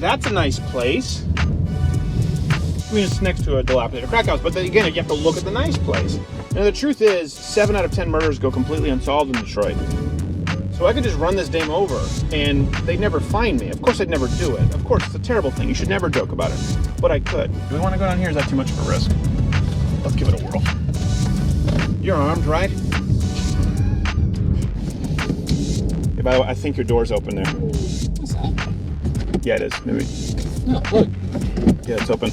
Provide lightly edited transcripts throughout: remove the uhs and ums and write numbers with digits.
that's a nice place. I mean, it's next to a dilapidated crack house, but then again, you have to look at the nice place. Now, the truth is, 7 out of 10 murders go completely unsolved in Detroit. So I could just run this dame over, and they'd never find me. Of course, I'd never do it. Of course, it's a terrible thing. You should never joke about it. But I could. Do we want to go down here? Is that too much of a risk? Let's give it a whirl. You're armed, right? Hey, by the way, I think your door's open there. What's that? Yeah, it is. Maybe. No, look. Yeah, it's open.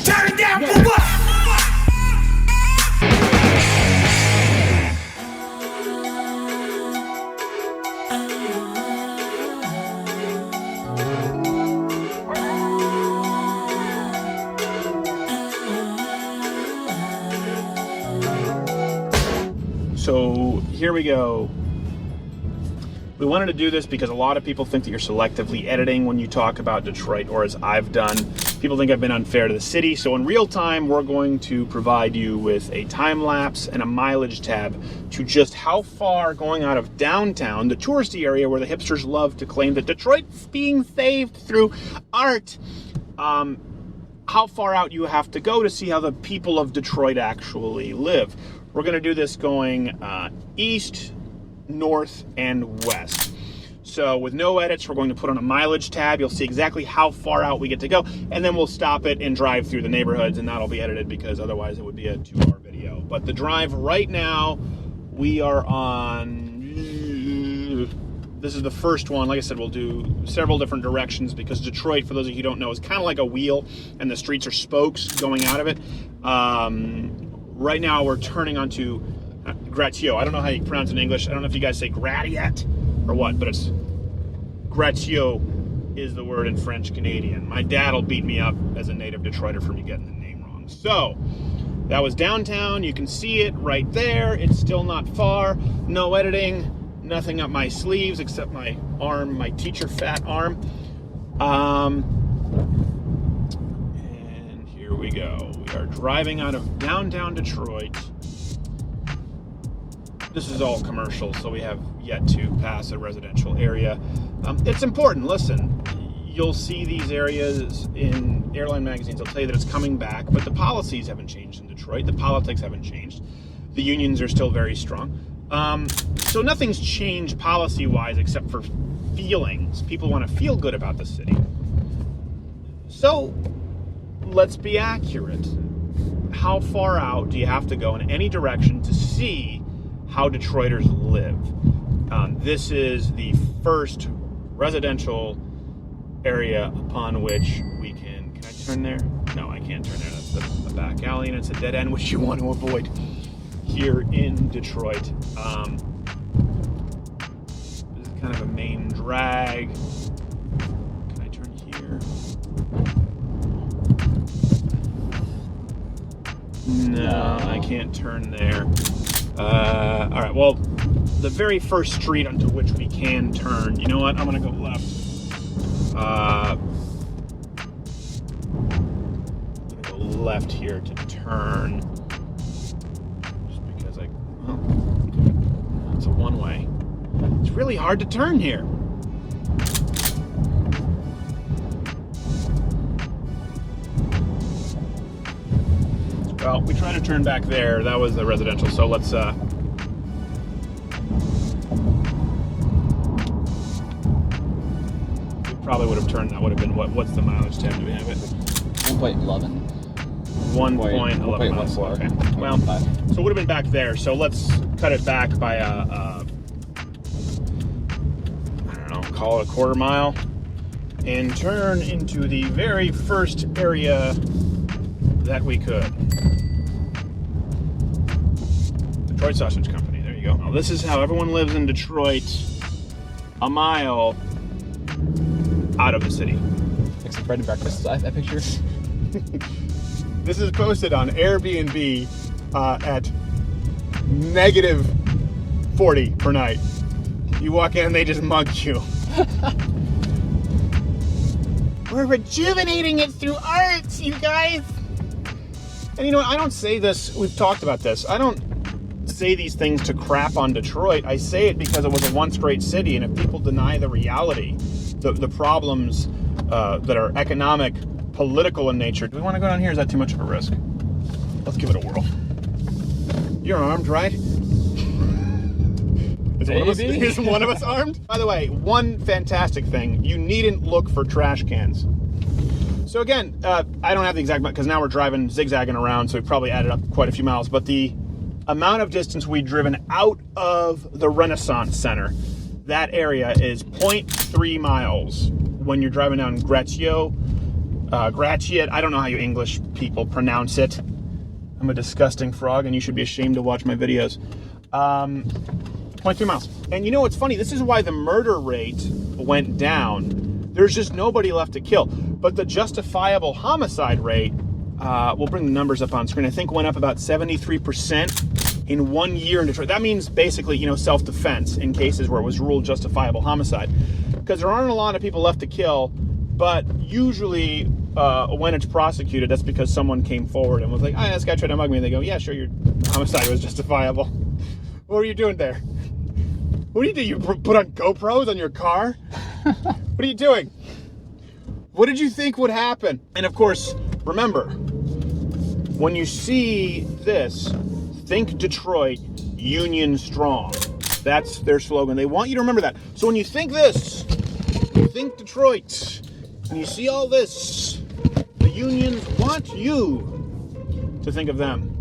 Turn it down for what? So here we go. We wanted to do this because a lot of people think that you're selectively editing when you talk about Detroit, or as I've done. People think I've been unfair to the city. So in real time, we're going to provide you with a time lapse and a mileage tab to just how far going out of downtown, the touristy area where the hipsters love to claim that Detroit's being saved through art, how far out you have to go to see how the people of Detroit actually live. We're going to do this going east, north, and west. So with no edits, we're going to put on a mileage tab. You'll see exactly how far out we get to go, and then we'll stop it and drive through the neighborhoods, and that'll be edited because otherwise it would be a 2-hour video. But the drive right now, we are on, this is the first one. Like I said, we'll do several different directions because Detroit, for those of you who don't know, is kind of like a wheel, and the streets are spokes going out of it. Right now we're turning onto Gratio. I don't know how you pronounce it in English. I don't know if you guys say Gratiot or what, but it's Gratio is the word in French Canadian. My dad will beat me up as a native Detroiter for me getting the name wrong. So that was downtown. You can see it right there. It's still not far. No editing, nothing up my sleeves except my arm, my teacher fat arm. And here we go. We are driving out of downtown Detroit. This is all commercial, so we have yet to pass a residential area. It's important. Listen, you'll see these areas in airline magazines. They'll tell you that it's coming back, but the policies haven't changed in Detroit. The politics haven't changed. The unions are still very strong. So nothing's changed policy-wise except for feelings. People want to feel good about the city. So let's be accurate. How far out do you have to go in any direction to see how Detroiters live? This is the first residential area upon which we can I turn there? No, I can't turn there. That's the back alley, and it's a dead end, which you want to avoid here in Detroit. This is kind of a main drag. Can I turn here? No, I can't turn there. All right, well, the very first street onto which we can turn, you know what? I'm going to go left. I'm going to go left here to turn. Just because it's a one-way. It's really hard to turn here. Well, we tried to turn back there. That was the residential, so let's, we probably would have turned, that would have been, what's the mileage tab? Do we have it? 1.11. 1.11 miles. Okay. Well, so it would have been back there, so let's cut it back by I don't know, call it a quarter mile, and turn into the very first area that we could. Detroit Sausage Company, there you go. Now, this is how everyone lives in Detroit, a mile out of the city. Like some bread and breakfast, that picture. This is posted on Airbnb at -40 per night. You walk in and they just mug you. We're rejuvenating it through art, you guys. And you know what? I don't say this, we've talked about this. I don't say these things to crap on Detroit. I say it because it was a once great city, and if people deny the reality, the problems that are economic, political in nature. Do we want to go down here? Is that too much of a risk? Let's give it a whirl. You're armed, right? Is one of us armed? By the way, one fantastic thing, you needn't look for trash cans. So again, I don't have the exact, because now we're driving, zigzagging around, so we probably added up quite a few miles, but the amount of distance we've driven out of the Renaissance Center, that area is 0.3 miles when you're driving down Gratiot, I don't know how you English people pronounce it. I'm a disgusting frog, and you should be ashamed to watch my videos. 0.3 miles. And you know what's funny? This is why the murder rate went down. There's just nobody left to kill. But the justifiable homicide rate, we'll bring the numbers up on screen, I think went up about 73% in 1 year in Detroit. That means basically, self-defense in cases where it was ruled justifiable homicide. Because there aren't a lot of people left to kill, but usually when it's prosecuted, that's because someone came forward and was like, this guy tried to mug me. And they go, yeah, sure, your homicide was justifiable. What are you doing there? What do? You put on GoPros on your car? What are you doing? What did you think would happen? And of course, remember, when you see this, think Detroit, Union Strong. That's their slogan. They want you to remember that. So when you think this, you think Detroit, and you see all this, the unions want you to think of them.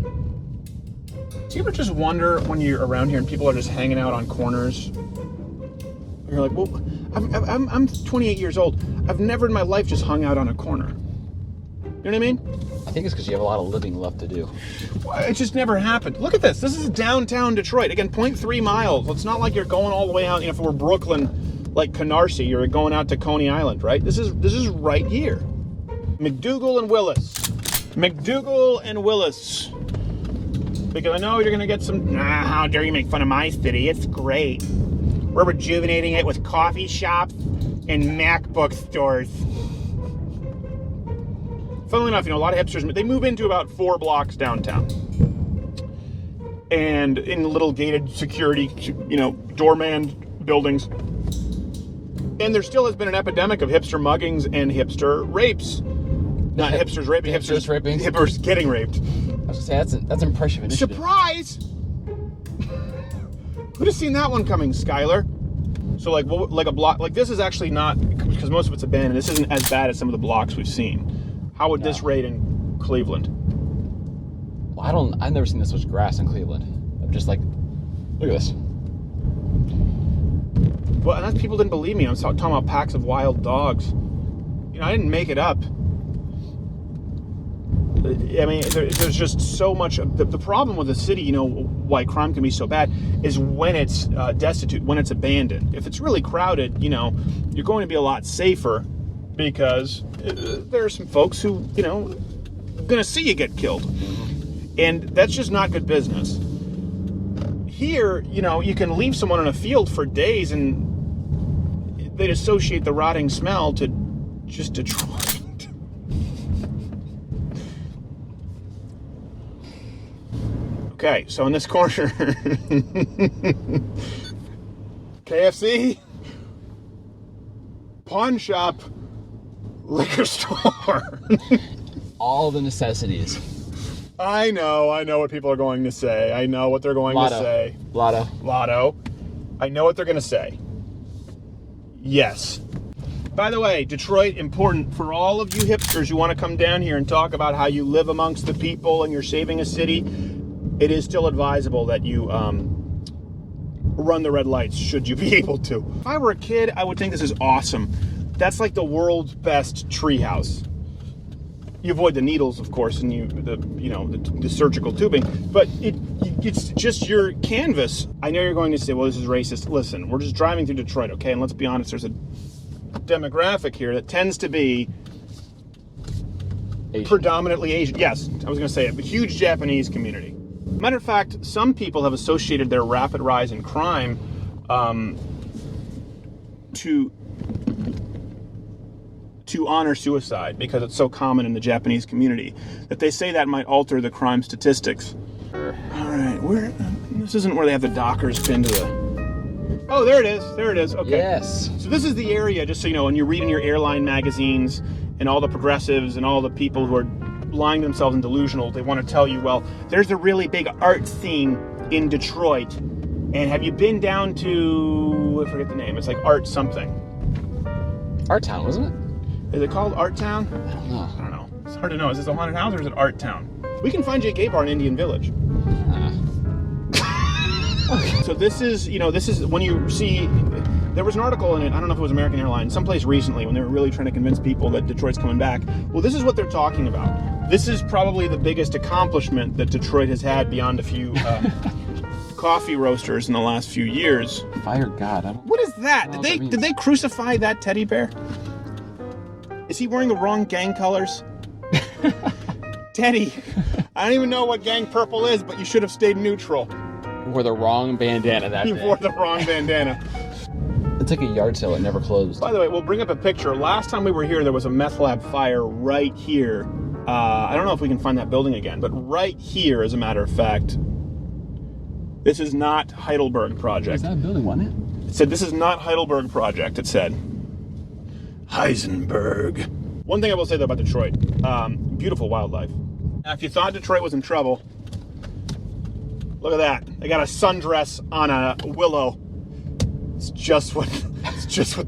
Do you ever just wonder when you're around here and people are just hanging out on corners? You're like, well, I'm 28 years old. I've never in my life just hung out on a corner. You know what I mean? I think it's because you have a lot of living left to do. Well, it just never happened. Look at this. This is downtown Detroit. Again, 0.3 miles. It's not like you're going all the way out. If we're Brooklyn, like Canarsie, you're going out to Coney Island, right? This is right here. McDougal and Willis. McDougal and Willis. Because I know you're going to get some, how dare you make fun of my city. It's great. We're rejuvenating it with coffee shops and MacBook stores. Funnily enough, a lot of hipsters, they move into about 4 blocks downtown. And in little gated security, doorman buildings. And there still has been an epidemic of hipster muggings and hipster rapes. Not hipsters raping, hipsters raping. Hipsters getting raped. I was gonna say that's impressive initiative. Surprise! Who'd have seen that one coming, Skylar? So like a block, like this is actually not, because most of it's abandoned, this isn't as bad as some of the blocks we've seen. How would this rate in Cleveland? Well, I've never seen this much grass in Cleveland. I'm just like, look at this. Well, and that's, people didn't believe me. I was talking about packs of wild dogs. I didn't make it up. I mean, there's just so much. The problem with the city, why crime can be so bad, is when it's destitute, when it's abandoned. If it's really crowded, you're going to be a lot safer because there are some folks who, going to see you get killed. And that's just not good business. Here, you can leave someone in a field for days and they'd associate the rotting smell to just Detroit. Okay, so in this corner, KFC, pawn shop, liquor store. All the necessities. I know what people are going to say. I know what they're going to say. Lotto. I know what they're going to say. Yes. By the way, Detroit, important for all of you hipsters who want to come down here and talk about how you live amongst the people and you're saving a city. It is still advisable that you run the red lights, should you be able to. If I were a kid, I would think this is awesome. That's like the world's best treehouse. You avoid the needles, of course, and the surgical tubing, but it's just your canvas. I know you're going to say, well, this is racist. Listen, we're just driving through Detroit, okay? And let's be honest, there's a demographic here that tends to be Asian. Predominantly Asian. Yes, I was going to say it, but huge Japanese community. Matter of fact, some people have associated their rapid rise in crime to honor suicide because it's so common in the Japanese community that they say that might alter the crime statistics. All right, This isn't where they have the Dockers pinned to the... Oh, there it is. There it is. Okay. Yes. So this is the area, just so you know, when you're reading your airline magazines and all the progressives and all the people who are lying to themselves and delusional, they want to tell you, well, there's a really big art scene in Detroit. And have you been down to, I forget the name, it's like Art something. Art Town, wasn't it? Is it called Art Town? I don't know. I don't know. It's hard to know. Is this a haunted house or is it Art Town? We can find you a gay bar in Indian Village. So this is, this is when you see, there was an article in it, I don't know if it was American Airlines, someplace recently when they were really trying to convince people that Detroit's coming back. Well, this is what they're talking about. This is probably the biggest accomplishment that Detroit has had beyond a few coffee roasters in the last few years. Fire God. I don't What is that? know what Did that they crucify that teddy bear? Is he wearing the wrong gang colors? Teddy, I don't even know what gang purple is, but you should have stayed neutral. wore the wrong bandana that You day. wore the wrong bandana. It's like a yard sale. It never closed. By the way, we'll bring up a picture. Last time we were here, there was a meth lab fire right here. I don't know if we can find that building again, but right here, as a matter of fact, this is not Heidelberg Project. Is that a building, wasn't it? It said, this is not Heidelberg Project, it said. Heisenberg. One thing I will say, though, about Detroit, beautiful wildlife. Now, if you thought Detroit was in trouble, look at that. They got a sundress on a willow. It's just what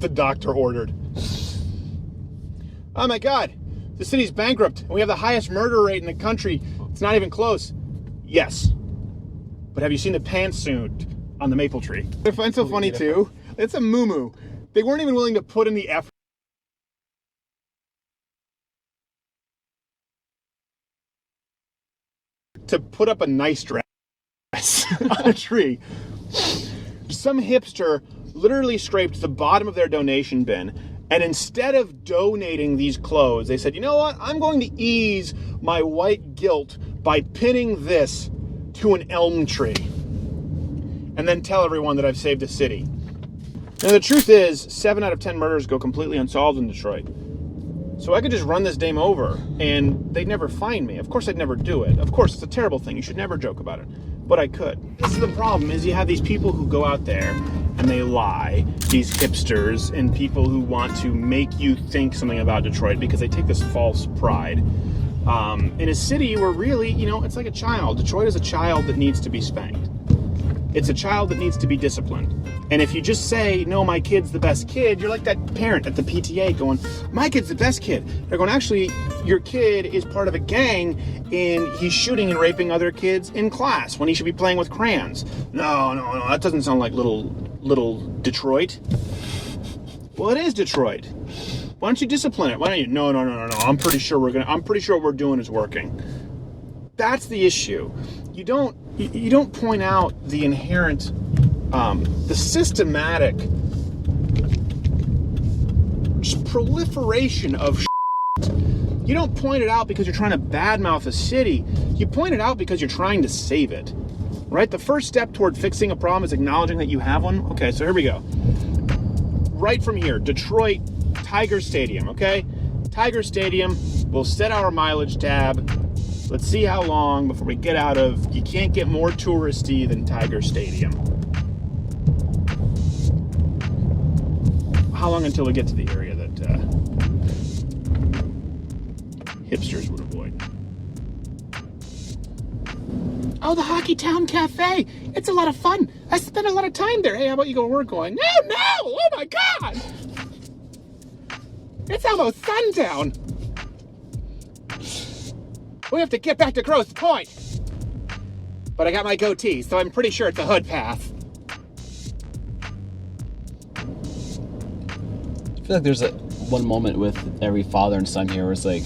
the doctor ordered. Oh my God, the city's bankrupt, and we have the highest murder rate in the country. It's not even close. Yes. But have you seen the pantsuit on the maple tree? I find so funny too. It's a moo-moo. They weren't even willing to put in the effort to put up a nice dress on a tree. Some hipster literally scraped the bottom of their donation bin, and instead of donating these clothes, they said, you know what? I'm going to ease my white guilt by pinning this to an elm tree and then tell everyone that I've saved a city. Now, the truth is, 7 out of 10 murders go completely unsolved in Detroit. So I could just run this dame over and they'd never find me. Of course I'd never do it. Of course, it's a terrible thing. You should never joke about it. But I could. This is the problem, is you have these people who go out there and they lie, these hipsters and people who want to make you think something about Detroit because they take this false pride. In a city where really, it's like a child. Detroit is a child that needs to be spanked. It's a child that needs to be disciplined. And if you just say, no, my kid's the best kid, you're like that parent at the PTA going, my kid's the best kid. They're going, actually, your kid is part of a gang and he's shooting and raping other kids in class when he should be playing with crayons. No, that doesn't sound like little Detroit. Well, it is Detroit. Why don't you discipline it? Why don't you? No. I'm pretty sure what we're doing is working. That's the issue. You don't point out the inherent, the systematic just proliferation of shit. You don't point it out because you're trying to badmouth a city. You point it out because you're trying to save it, right? The first step toward fixing a problem is acknowledging that you have one. Okay, so here we go. Right from here, Detroit, Tiger Stadium, okay? Tiger Stadium, we'll set our mileage tab. Let's see how long before we get out of, you can't get more touristy than Tiger Stadium. How long until we get to the area that hipsters would avoid? Oh, the Hockey Town Cafe. It's a lot of fun. I spend a lot of time there. Hey, how about you go to work going, no, oh my God. It's almost sundown. We have to get back to Grosse Point. But I got my goatee, so I'm pretty sure it's a hood path. I feel like there's one moment with every father and son here where it's like,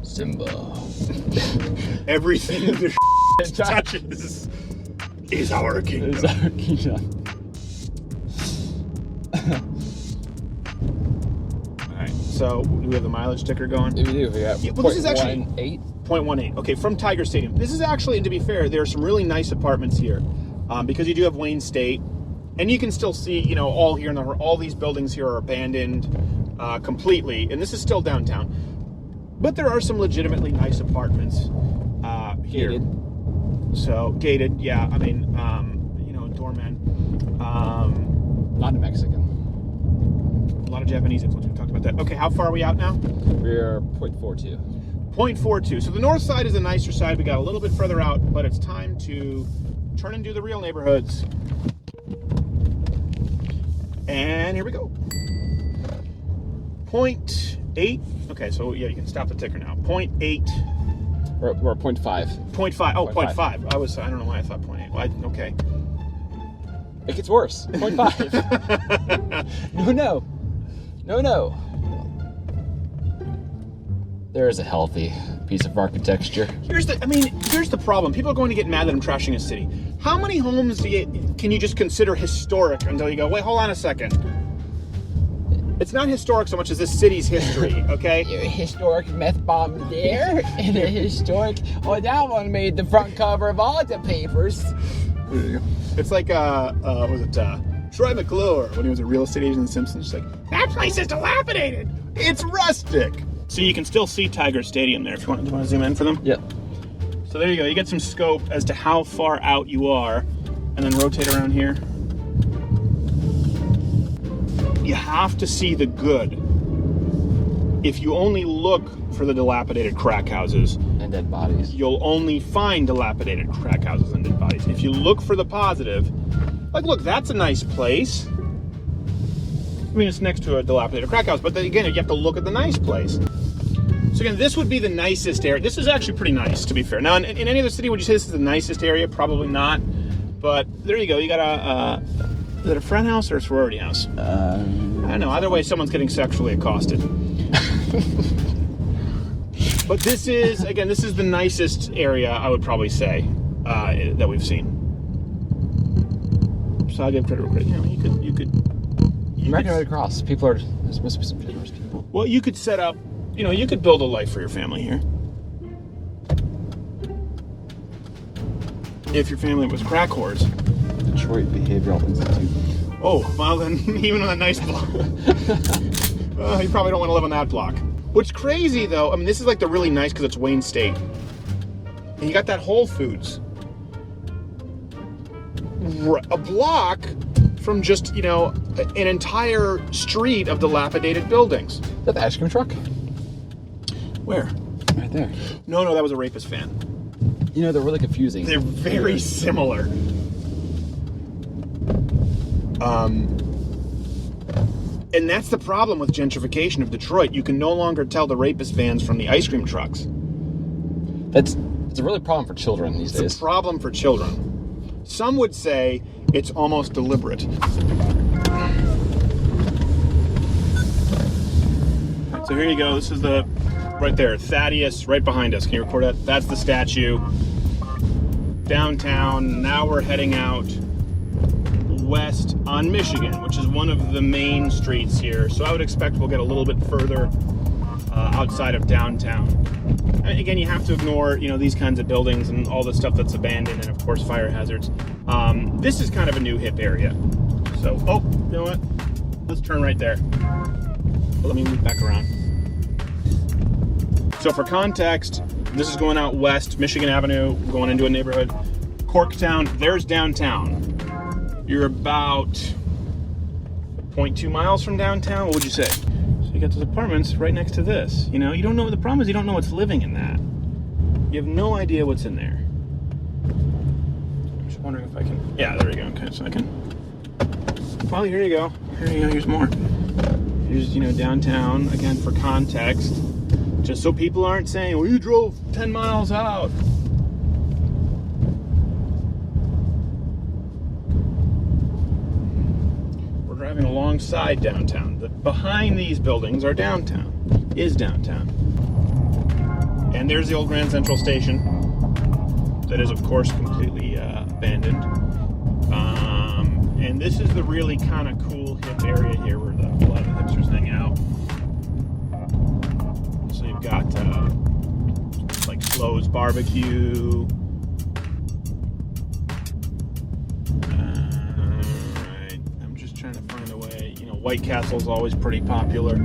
Simba. Everything the touches is our kingdom. It's our kingdom. Alright, so do we have the mileage ticker going? We do. We got Well, this is actually 0.18. 0.18. Okay, from Tiger Stadium. This is actually, and to be fair, there are some really nice apartments here because you do have Wayne State, and you can still see, all here all these buildings here are abandoned completely, and this is still downtown. But there are some legitimately nice apartments here. Gated. So gated, yeah. I mean, doorman. Not a Mexican. A lot of Japanese influence. We talked about that. Okay, how far are we out now? We're 0.42. 0.42. So the north side is the nicer side. We got a little bit further out, but it's time to turn and do the real neighborhoods. And here we go. 0.8. Okay, so yeah, you can stop the ticker now. 0.8. We're 0.5. 0.5. Oh, 0.5. 0.5. I don't know why I thought 0.8. Well, okay. It gets worse. 0.5. No. There is a healthy piece of architecture. Here's the problem. People are going to get mad that I'm trashing a city. How many homes can you just consider historic until you go, wait, hold on a second. It's not historic so much as this city's history, okay? A historic meth bomb there, and a historic... Oh, that one made the front cover of all the papers. It's like, was it Troy McClure when he was a real estate agent in The Simpsons? She's like, that place is dilapidated. It's rustic. So you can still see Tiger Stadium there if you want. Do you want to zoom in for them? Yep. So there you go. You get some scope as to how far out you are, and then rotate around here. You have to see the good. If you only look for the dilapidated crack houses And dead bodies. you'll only find dilapidated crack houses and dead bodies. If you look for the positive, like, look, that's a nice place. I mean, it's next to a dilapidated crack house, but then again, you have to look at the nice place. So again, this would be the nicest area. This is actually pretty nice, to be fair. Now, in any other city, would you say this is the nicest area? Probably not. But there you go. You got is it a friend house or a sorority house? I don't know. Either way, someone's getting sexually accosted. But this is the nicest area, I would probably say, that we've seen. So I'll give credit where credit. You could. American Red Cross. There's supposed to be some generous people. Well, you could set up, you could build a life for your family here. If your family was crack whores. Detroit Behavioral Institute. Oh, well then, even on a nice block. You probably don't want to live on that block. What's crazy though, I mean, this is like the really nice because it's Wayne State. And you got that Whole Foods. A block from just, an entire street of dilapidated buildings. Is that the ice cream truck? Where? Right there. No, that was a rapist fan. They're really confusing. They're very similar. And that's the problem with gentrification of Detroit. You can no longer tell the rapist vans from the ice cream trucks. It's a really problem for children these days. It's a problem for children. Some would say it's almost deliberate. So here you go. This is right there, Thaddeus, right behind us. Can you record that? That's the statue. Downtown. Now we're heading out west on Michigan, which is one of the main streets here. So I would expect we'll get a little bit further outside of downtown. And again, you have to ignore, these kinds of buildings and all the stuff that's abandoned, and of course fire hazards. This is kind of a new hip area. So, you know what? Let's turn right there. Let me move back around. So for context, this is going out west, Michigan Avenue, going into a neighborhood. Corktown, there's downtown. You're about 0.2 miles from downtown. What would you say? So you got those apartments right next to this. You don't know what the problem is. You don't know what's living in that. You have no idea what's in there. I'm just wondering if I can. Yeah, there we go. Okay, so I can. Well, here you go. Here's more. Here's downtown again for context, just so people aren't saying, "Well, you drove 10 miles out." Driving alongside downtown. Behind these buildings are downtown. And there's the old Grand Central Station. That is, of course, completely abandoned. And this is the really kind of cool hip area here where a lot of the hipsters hang out. So you've got like Slo's Barbecue. Trying to find a way. White Castle's always pretty popular.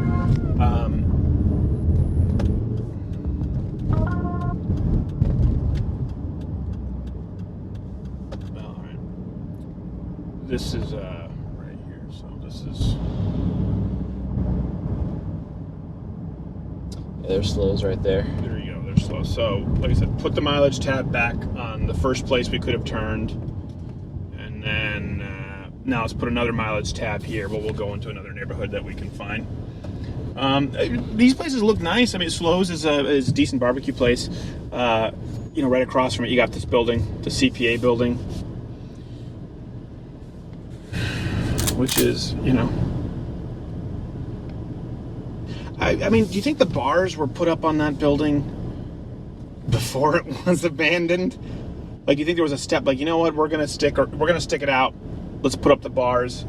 This is right here. So this is. Yeah, there's slows right there. There you go. They're slow. So, like I said, put the mileage tab back on the first place we could have turned, and then now let's put another mileage tab here. But we'll go into another neighborhood that we can find. These places look nice. I mean, Slows is a decent barbecue place. You know, right across from it, you got this building, the CPA building, which is, you know. I mean, do you think the bars were put up on that building before it was abandoned? Like, you think there was a step, like, you know what, we're gonna stick it out. Let's put up the bars.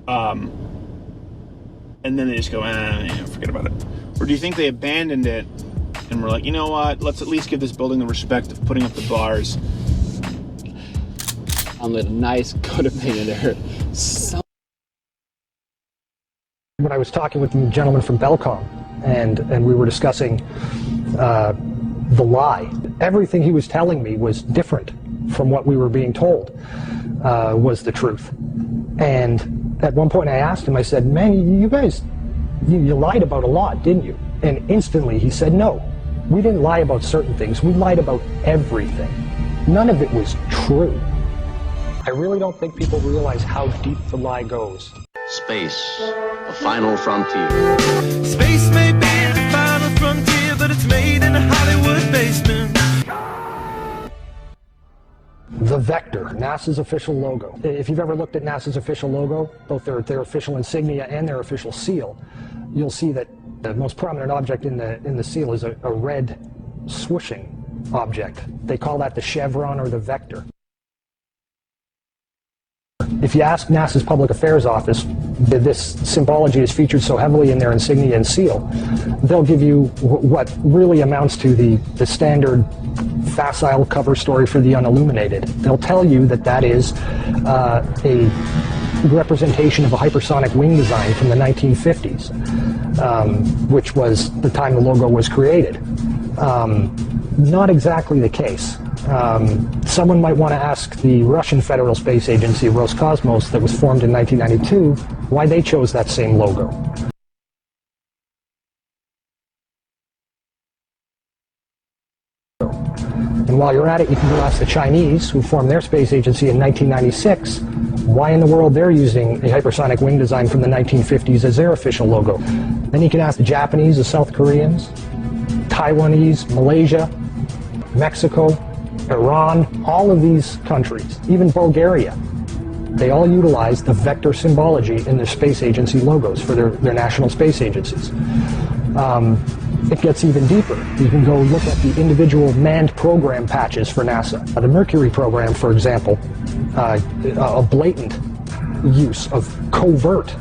And then they just go, forget about it. Or do you think they abandoned it and we're like, you know what, let's at least give this building the respect of putting up the bars? On the nice coat of paint in there. So when I was talking with the gentleman from Belcom, and we were discussing the lie, everything he was telling me was different from what we were being told was the truth. And at one point I asked him, I said, man, you guys, you lied about a lot, didn't you? And instantly he said, no, we didn't lie about certain things. We lied about everything. None of it was true. I really don't think people realize how deep the lie goes. Space, a final frontier. Space may be the final frontier, but it's made in a Hollywood basement. The Vector, NASA's official logo. If you've ever looked at NASA's official logo, both their official insignia and their official seal, you'll see that the most prominent object in the seal is a red swooshing object. They call that the chevron or the vector. If you ask NASA's Public Affairs Office, this symbology is featured so heavily in their insignia and seal, they'll give you what really amounts to the standard facile cover story for the unilluminated. They'll tell you that that is a representation of a hypersonic wing design from the 1950s, which was the time the logo was created. Not exactly the case. Someone might want to ask the Russian Federal Space Agency, Roscosmos, that was formed in 1992, why they chose that same logo. And while you're at it, you can go ask the Chinese, who formed their space agency in 1996, why in the world they're using a hypersonic wing design from the 1950s as their official logo. Then you can ask the Japanese, the South Koreans, Taiwanese, Malaysia, Mexico, Iran, all of these countries, even Bulgaria, they all utilize the vector symbology in their space agency logos for their national space agencies. It gets even deeper. You can go look at the individual manned program patches for NASA. The Mercury program, for example, a blatant use of covert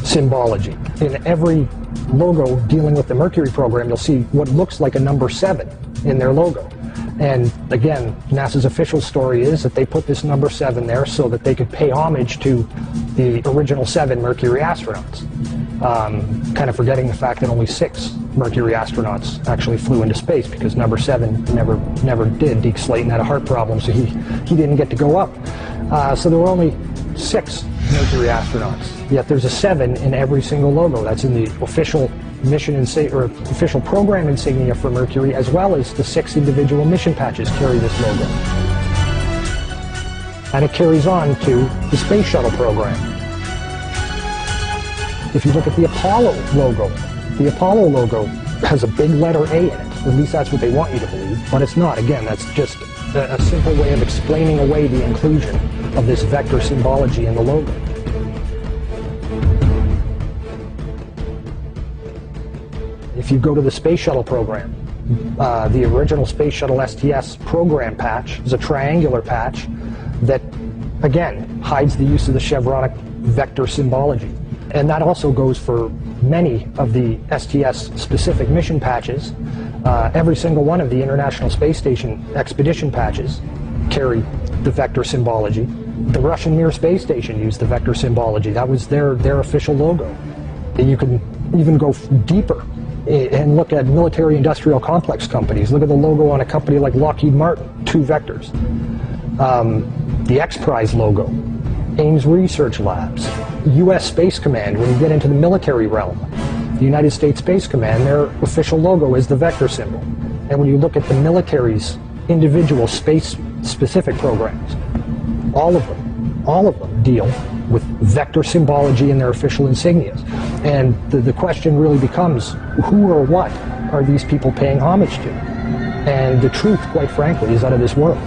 symbology. In every logo dealing with the Mercury program, you'll see what looks like a number 7 in their logo. And again, NASA's official story is that they put this number 7 there so that they could pay homage to the original 7 Mercury astronauts. Kind of forgetting the fact that only 6 Mercury astronauts actually flew into space because number 7 never did. Deke Slayton had a heart problem, so he didn't get to go up. So there were only 6 Mercury astronauts. Yet there's a 7 in every single logo. That's in the official mission or official program insignia for Mercury, as well as the 6 individual mission patches carry this logo. And it carries on to the Space Shuttle program. If you look at the Apollo logo has a big letter A in it. At least that's what they want you to believe, but it's not. Again, that's just a simple way of explaining away the inclusion of this vector symbology in the logo. If you go to the Space Shuttle program, the original Space Shuttle STS program patch is a triangular patch that, again, hides the use of the chevronic vector symbology. And that also goes for many of the STS-specific mission patches. Every single one of the International Space Station expedition patches carry the vector symbology. The Russian Mir space station used the vector symbology. That was their official logo. And you can even go deeper and look at military-industrial complex companies. Look at the logo on a company like Lockheed Martin, 2 vectors. The X Prize logo Ames Research Labs, U.S. Space Command. When you get into the military realm, the United States Space Command, their official logo is the vector symbol. And when you look at the military's individual space-specific programs, all of them deal with vector symbology in their official insignias. And the question really becomes, who or what are these people paying homage to? And the truth, quite frankly, is out of this world.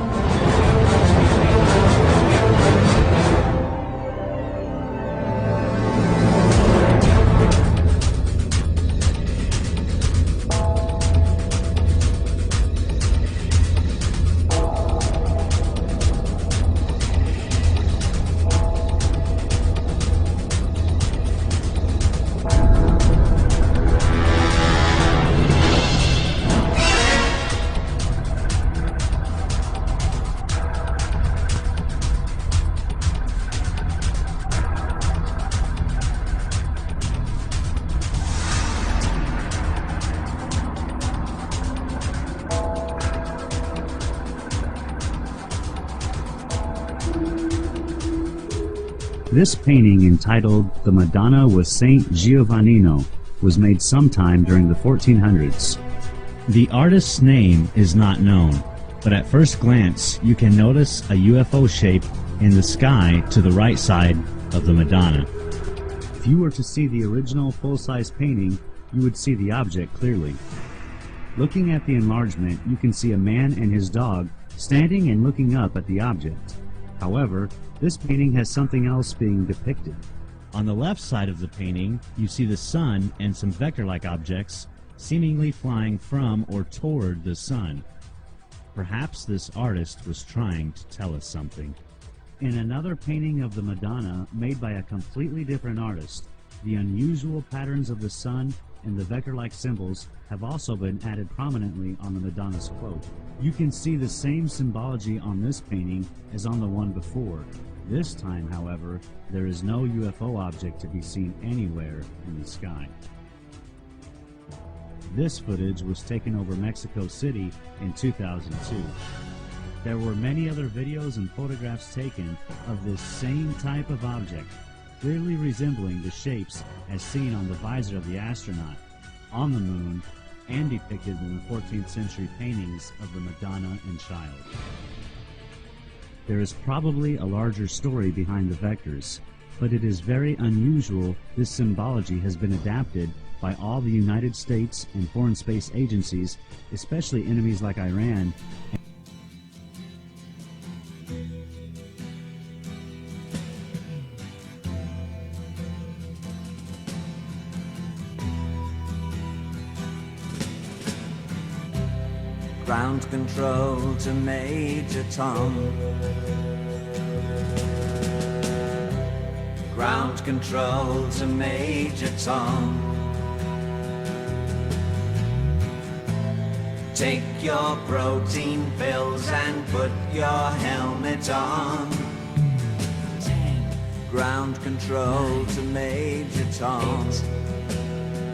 This painting, entitled The Madonna with Saint Giovannino, was made sometime during the 1400s. The artist's name is not known, but at first glance you can notice a UFO shape in the sky to the right side of the Madonna. If you were to see the original full-size painting, you would see the object clearly. Looking at the enlargement, you can see a man and his dog standing and looking up at the object. However, this painting has something else being depicted. On the left side of the painting, you see the sun and some vector-like objects seemingly flying from or toward the sun. Perhaps this artist was trying to tell us something. In another painting of the Madonna made by a completely different artist, the unusual patterns of the sun and the vector-like symbols have also been added prominently on the Madonna's cloak. You can see the same symbology on this painting as on the one before. This time, however, there is no UFO object to be seen anywhere in the sky. This footage was taken over Mexico City in 2002. There were many other videos and photographs taken of this same type of object, clearly resembling the shapes as seen on the visor of the astronaut, on the moon, and depicted in the 14th century paintings of the Madonna and Child. There is probably a larger story behind the vectors, but it is very unusual this symbology has been adapted by all the United States and foreign space agencies, especially enemies like Iran. Ground control to Major Tom. Ground control to Major Tom. Take your protein pills and put your helmet on. 10. Ground control to Major Tom. 8,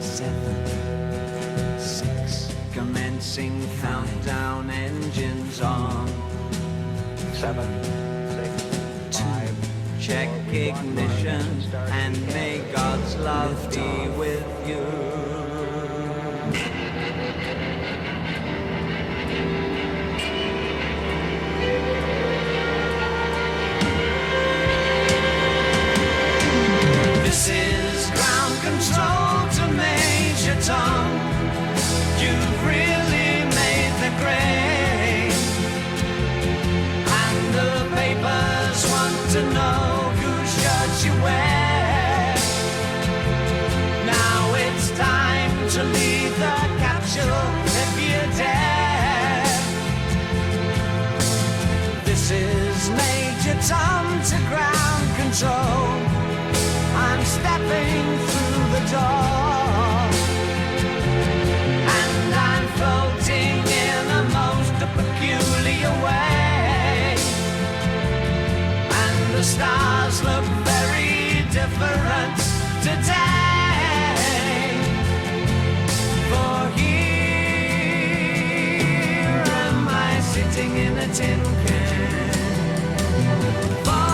7, 6. Commencing countdown, engines on. 7, 6, 5. Check ignition and may God's love be with you. This is ground control to Major Tom. You've really made the grade, and the papers want to know whose shirt you wear. Now it's time to leave the capsule if you dare. This is Major Tom to ground control. I'm stepping through the door, and I'm floating in a most peculiar way, and the stars look very different today. For here am I sitting in a tin can. For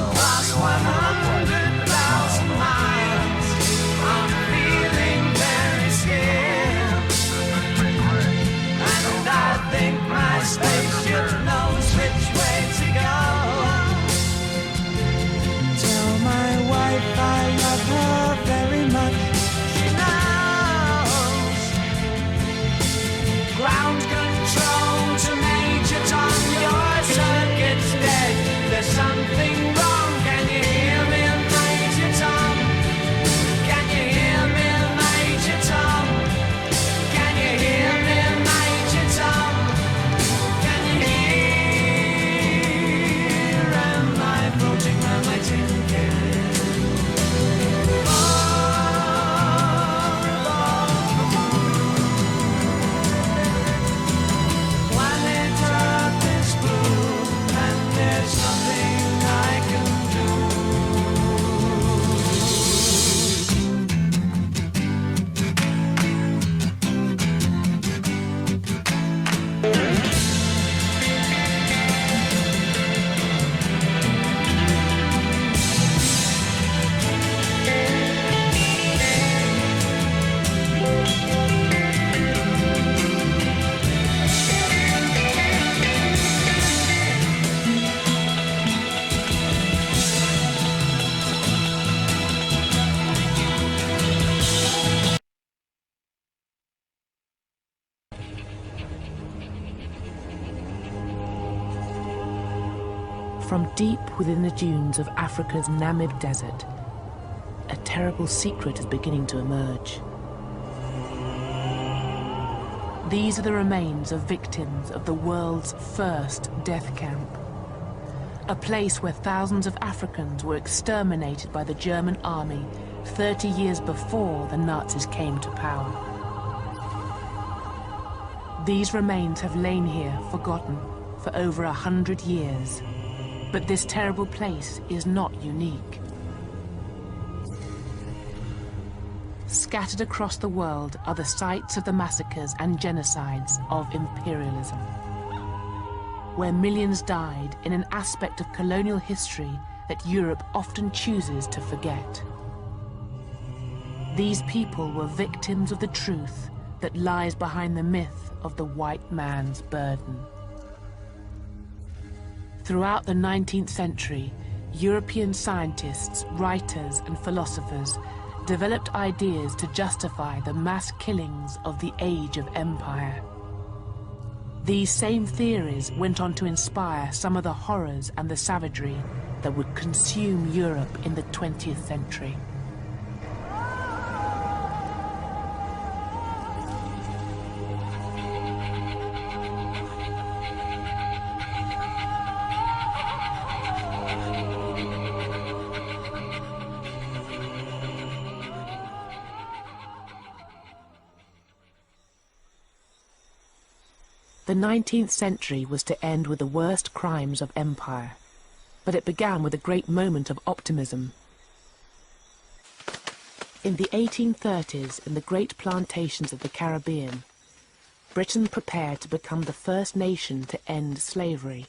Across 100,000 miles, I'm feeling very scared, and I think my spaceship knows which way to go. Tell my wife I love her very much. She knows. Ground control to Major Tom, your circuit's dead. There's something wrong. Can you hear me, Major Tom? Can you hear me, Major Tom? Can you hear me, Major Tom? Can you hear? Am I floating on my tin can? Planet Earth is blue, and there's nothing I can do. From deep within the dunes of Africa's Namib Desert, a terrible secret is beginning to emerge. These are the remains of victims of the world's first death camp. A place where thousands of Africans were exterminated by the German army 30 years before the Nazis came to power. These remains have lain here forgotten for over 100 years. But this terrible place is not unique. Scattered across the world are the sites of the massacres and genocides of imperialism, where millions died in an aspect of colonial history that Europe often chooses to forget. These people were victims of the truth that lies behind the myth of the white man's burden. Throughout the 19th century, European scientists, writers, and philosophers developed ideas to justify the mass killings of the Age of Empire. These same theories went on to inspire some of the horrors and the savagery that would consume Europe in the 20th century. The 19th century was to end with the worst crimes of empire, but it began with a great moment of optimism. In the 1830s, in the great plantations of the Caribbean, Britain prepared to become the first nation to end slavery.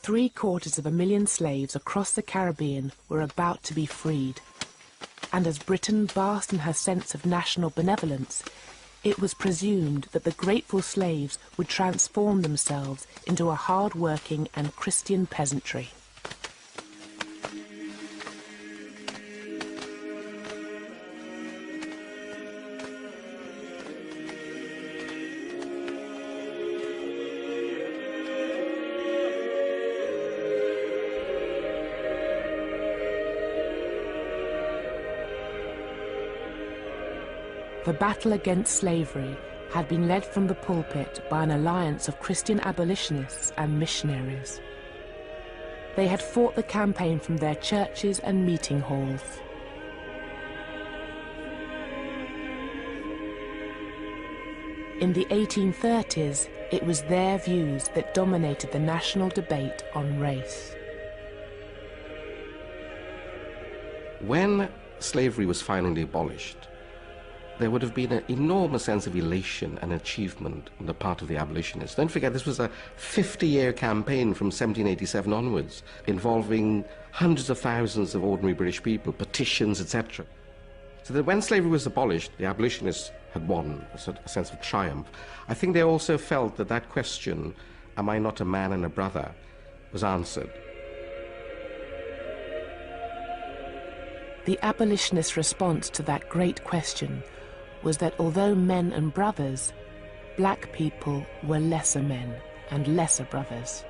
750,000 slaves across the Caribbean were about to be freed, and as Britain basked in her sense of national benevolence, it was presumed that the grateful slaves would transform themselves into a hard-working and Christian peasantry. The battle against slavery had been led from the pulpit by an alliance of Christian abolitionists and missionaries. They had fought the campaign from their churches and meeting halls. In the 1830s, it was their views that dominated the national debate on race. When slavery was finally abolished, there would have been an enormous sense of elation and achievement on the part of the abolitionists. Don't forget, this was a 50-year campaign from 1787 onwards, involving hundreds of thousands of ordinary British people, petitions, etc. So that when slavery was abolished, the abolitionists had won a sense of triumph. I think they also felt that that question, am I not a man and a brother, was answered. The abolitionist response to that great question was that although men and brothers, black people were lesser men and lesser brothers.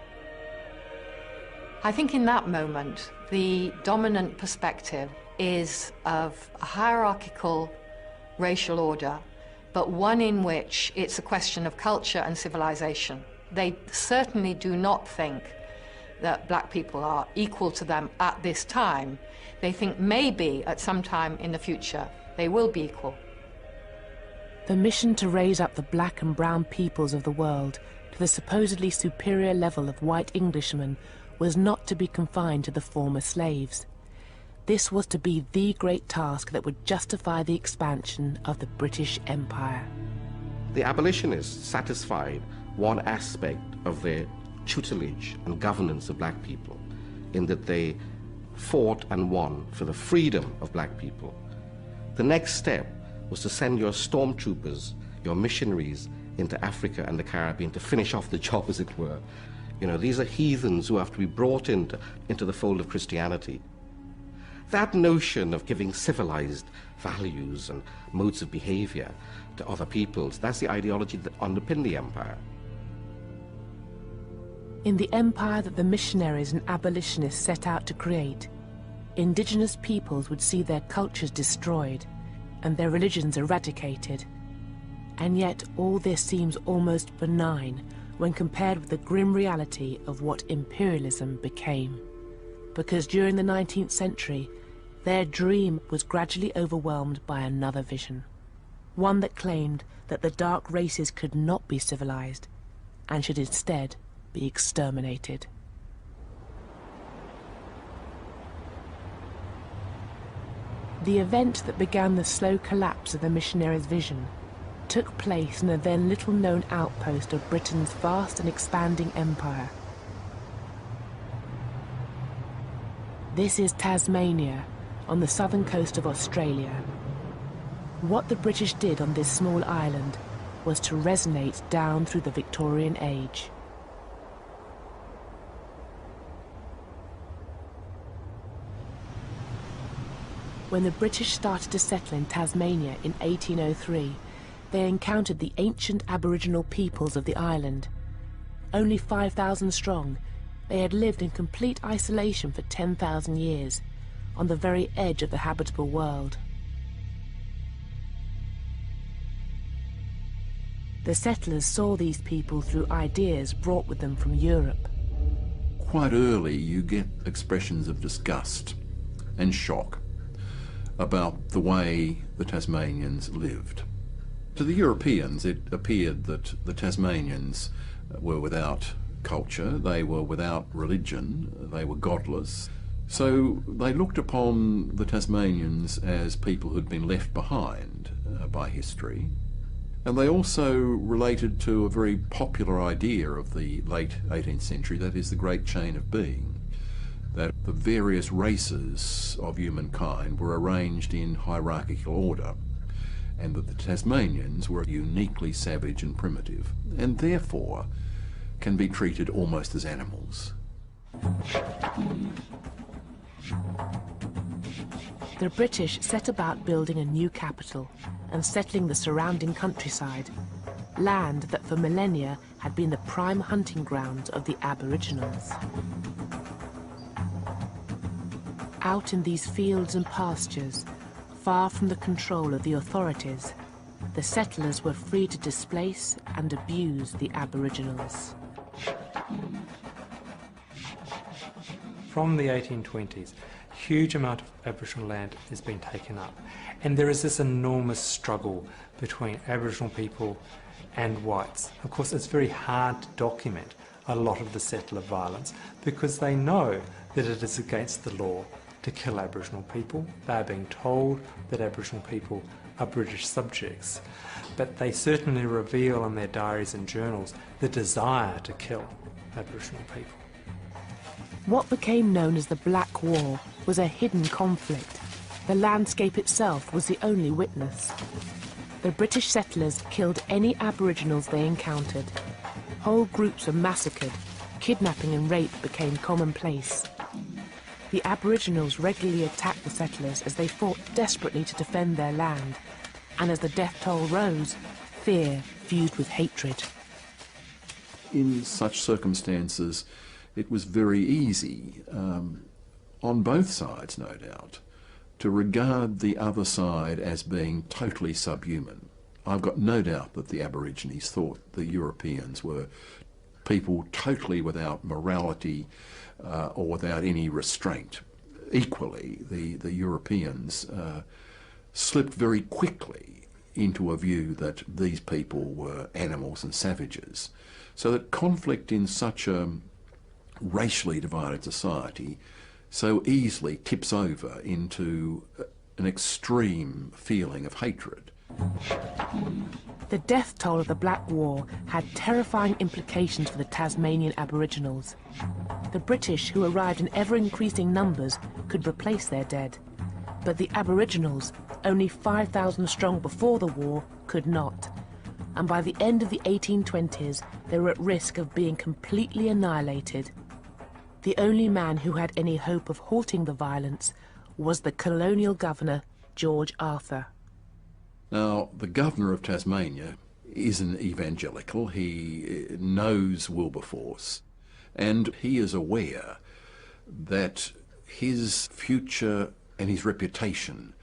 I think in that moment, the dominant perspective is of a hierarchical racial order, but one in which it's a question of culture and civilization. They certainly do not think that black people are equal to them at this time. They think maybe at some time in the future they will be equal. The mission to raise up the black and brown peoples of the world to the supposedly superior level of white Englishmen was not to be confined to the former slaves. This was to be the great task that would justify the expansion of the British Empire. The abolitionists satisfied one aspect of their tutelage and governance of black people, in that they fought and won for the freedom of black people. The next step was to send your stormtroopers, your missionaries, into Africa and the Caribbean to finish off the job, as it were. You know, these are heathens who have to be brought into the fold of Christianity. That notion of giving civilized values and modes of behavior to other peoples, that's the ideology that underpinned the empire. In the empire that the missionaries and abolitionists set out to create, indigenous peoples would see their cultures destroyed and their religions eradicated. And yet all this seems almost benign when compared with the grim reality of what imperialism became. Because during the 19th century, their dream was gradually overwhelmed by another vision. One that claimed that the dark races could not be civilized and should instead be exterminated. The event that began the slow collapse of the missionaries' vision took place in a then little-known outpost of Britain's vast and expanding empire. This is Tasmania, on the southern coast of Australia. What the British did on this small island was to resonate down through the Victorian age. When the British started to settle in Tasmania in 1803, they encountered the ancient Aboriginal peoples of the island. Only 5,000 strong, they had lived in complete isolation for 10,000 years, on the very edge of the habitable world. The settlers saw these people through ideas brought with them from Europe. Quite early you get expressions of disgust and shock about the way the Tasmanians lived. To the Europeans it appeared that the Tasmanians were without culture, they were without religion, they were godless. So they looked upon the Tasmanians as people who'd been left behind by history. And they also related to a very popular idea of the late 18th century, that is the Great Chain of Being, that the various races of humankind were arranged in hierarchical order, and that the Tasmanians were uniquely savage and primitive, and therefore can be treated almost as animals. The British set about building a new capital and settling the surrounding countryside, land that for millennia had been the prime hunting ground of the Aboriginals. Out in these fields and pastures, far from the control of the authorities, the settlers were free to displace and abuse the Aboriginals. From the 1820s, a huge amount of Aboriginal land has been taken up, and there is this enormous struggle between Aboriginal people and whites. Of course, it's very hard to document a lot of the settler violence because they know that it is against the law to kill Aboriginal people. They are being told that Aboriginal people are British subjects, but they certainly reveal in their diaries and journals the desire to kill Aboriginal people. What became known as the Black War was a hidden conflict. The landscape itself was the only witness. The British settlers killed any Aboriginals they encountered. Whole groups were massacred. Kidnapping and rape became commonplace. The Aboriginals regularly attacked the settlers as they fought desperately to defend their land. And as the death toll rose, fear fused with hatred. In such circumstances, it was very easy, on both sides no doubt, to regard the other side as being totally subhuman. I've got no doubt that the Aborigines thought the Europeans were people totally without morality or without any restraint. Equally, the Europeans slipped very quickly into a view that these people were animals and savages. So that conflict in such a racially divided society so easily tips over into an extreme feeling of hatred. The death toll of the Black War had terrifying implications for the Tasmanian Aboriginals. The British, who arrived in ever-increasing numbers, could replace their dead. But the Aboriginals, only 5,000 strong before the war, could not. And by the end of the 1820s, they were at risk of being completely annihilated. The only man who had any hope of halting the violence was the colonial governor, George Arthur. Now, the governor of Tasmania is an evangelical. He knows Wilberforce, and he is aware that his future and his reputation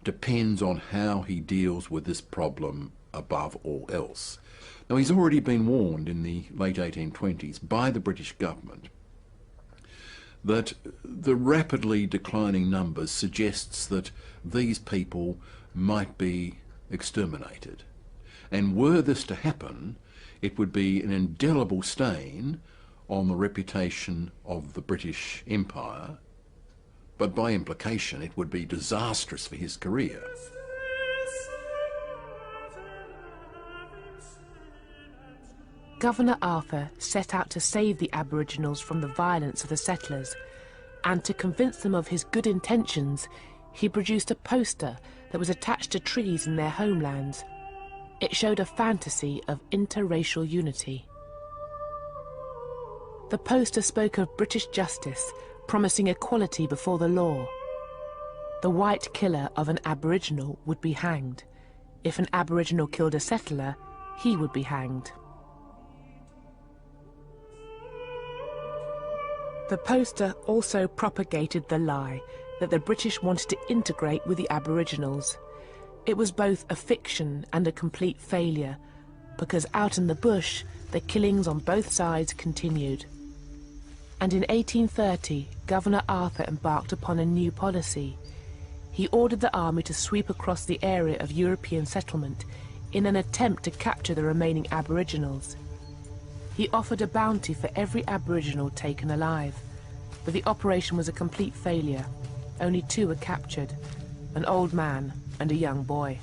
depends on how he deals with this problem above all else. Now, he's already been warned in the late 1820s by the British government that the rapidly declining numbers suggests that these people might be exterminated. And were this to happen, it would be an indelible stain on the reputation of the British Empire, but by implication it would be disastrous for his career. Governor Arthur set out to save the Aboriginals from the violence of the settlers, and to convince them of his good intentions, he produced a poster that was attached to trees in their homelands. It showed a fantasy of interracial unity. The poster spoke of British justice, promising equality before the law. The white killer of an Aboriginal would be hanged. If an Aboriginal killed a settler, he would be hanged. The poster also propagated the lie that the British wanted to integrate with the Aboriginals. It was both a fiction and a complete failure, because out in the bush, the killings on both sides continued. And in 1830, Governor Arthur embarked upon a new policy. He ordered the army to sweep across the area of European settlement in an attempt to capture the remaining Aboriginals. He offered a bounty for every Aboriginal taken alive, but the operation was a complete failure. Only 2 were captured, an old man and a young boy.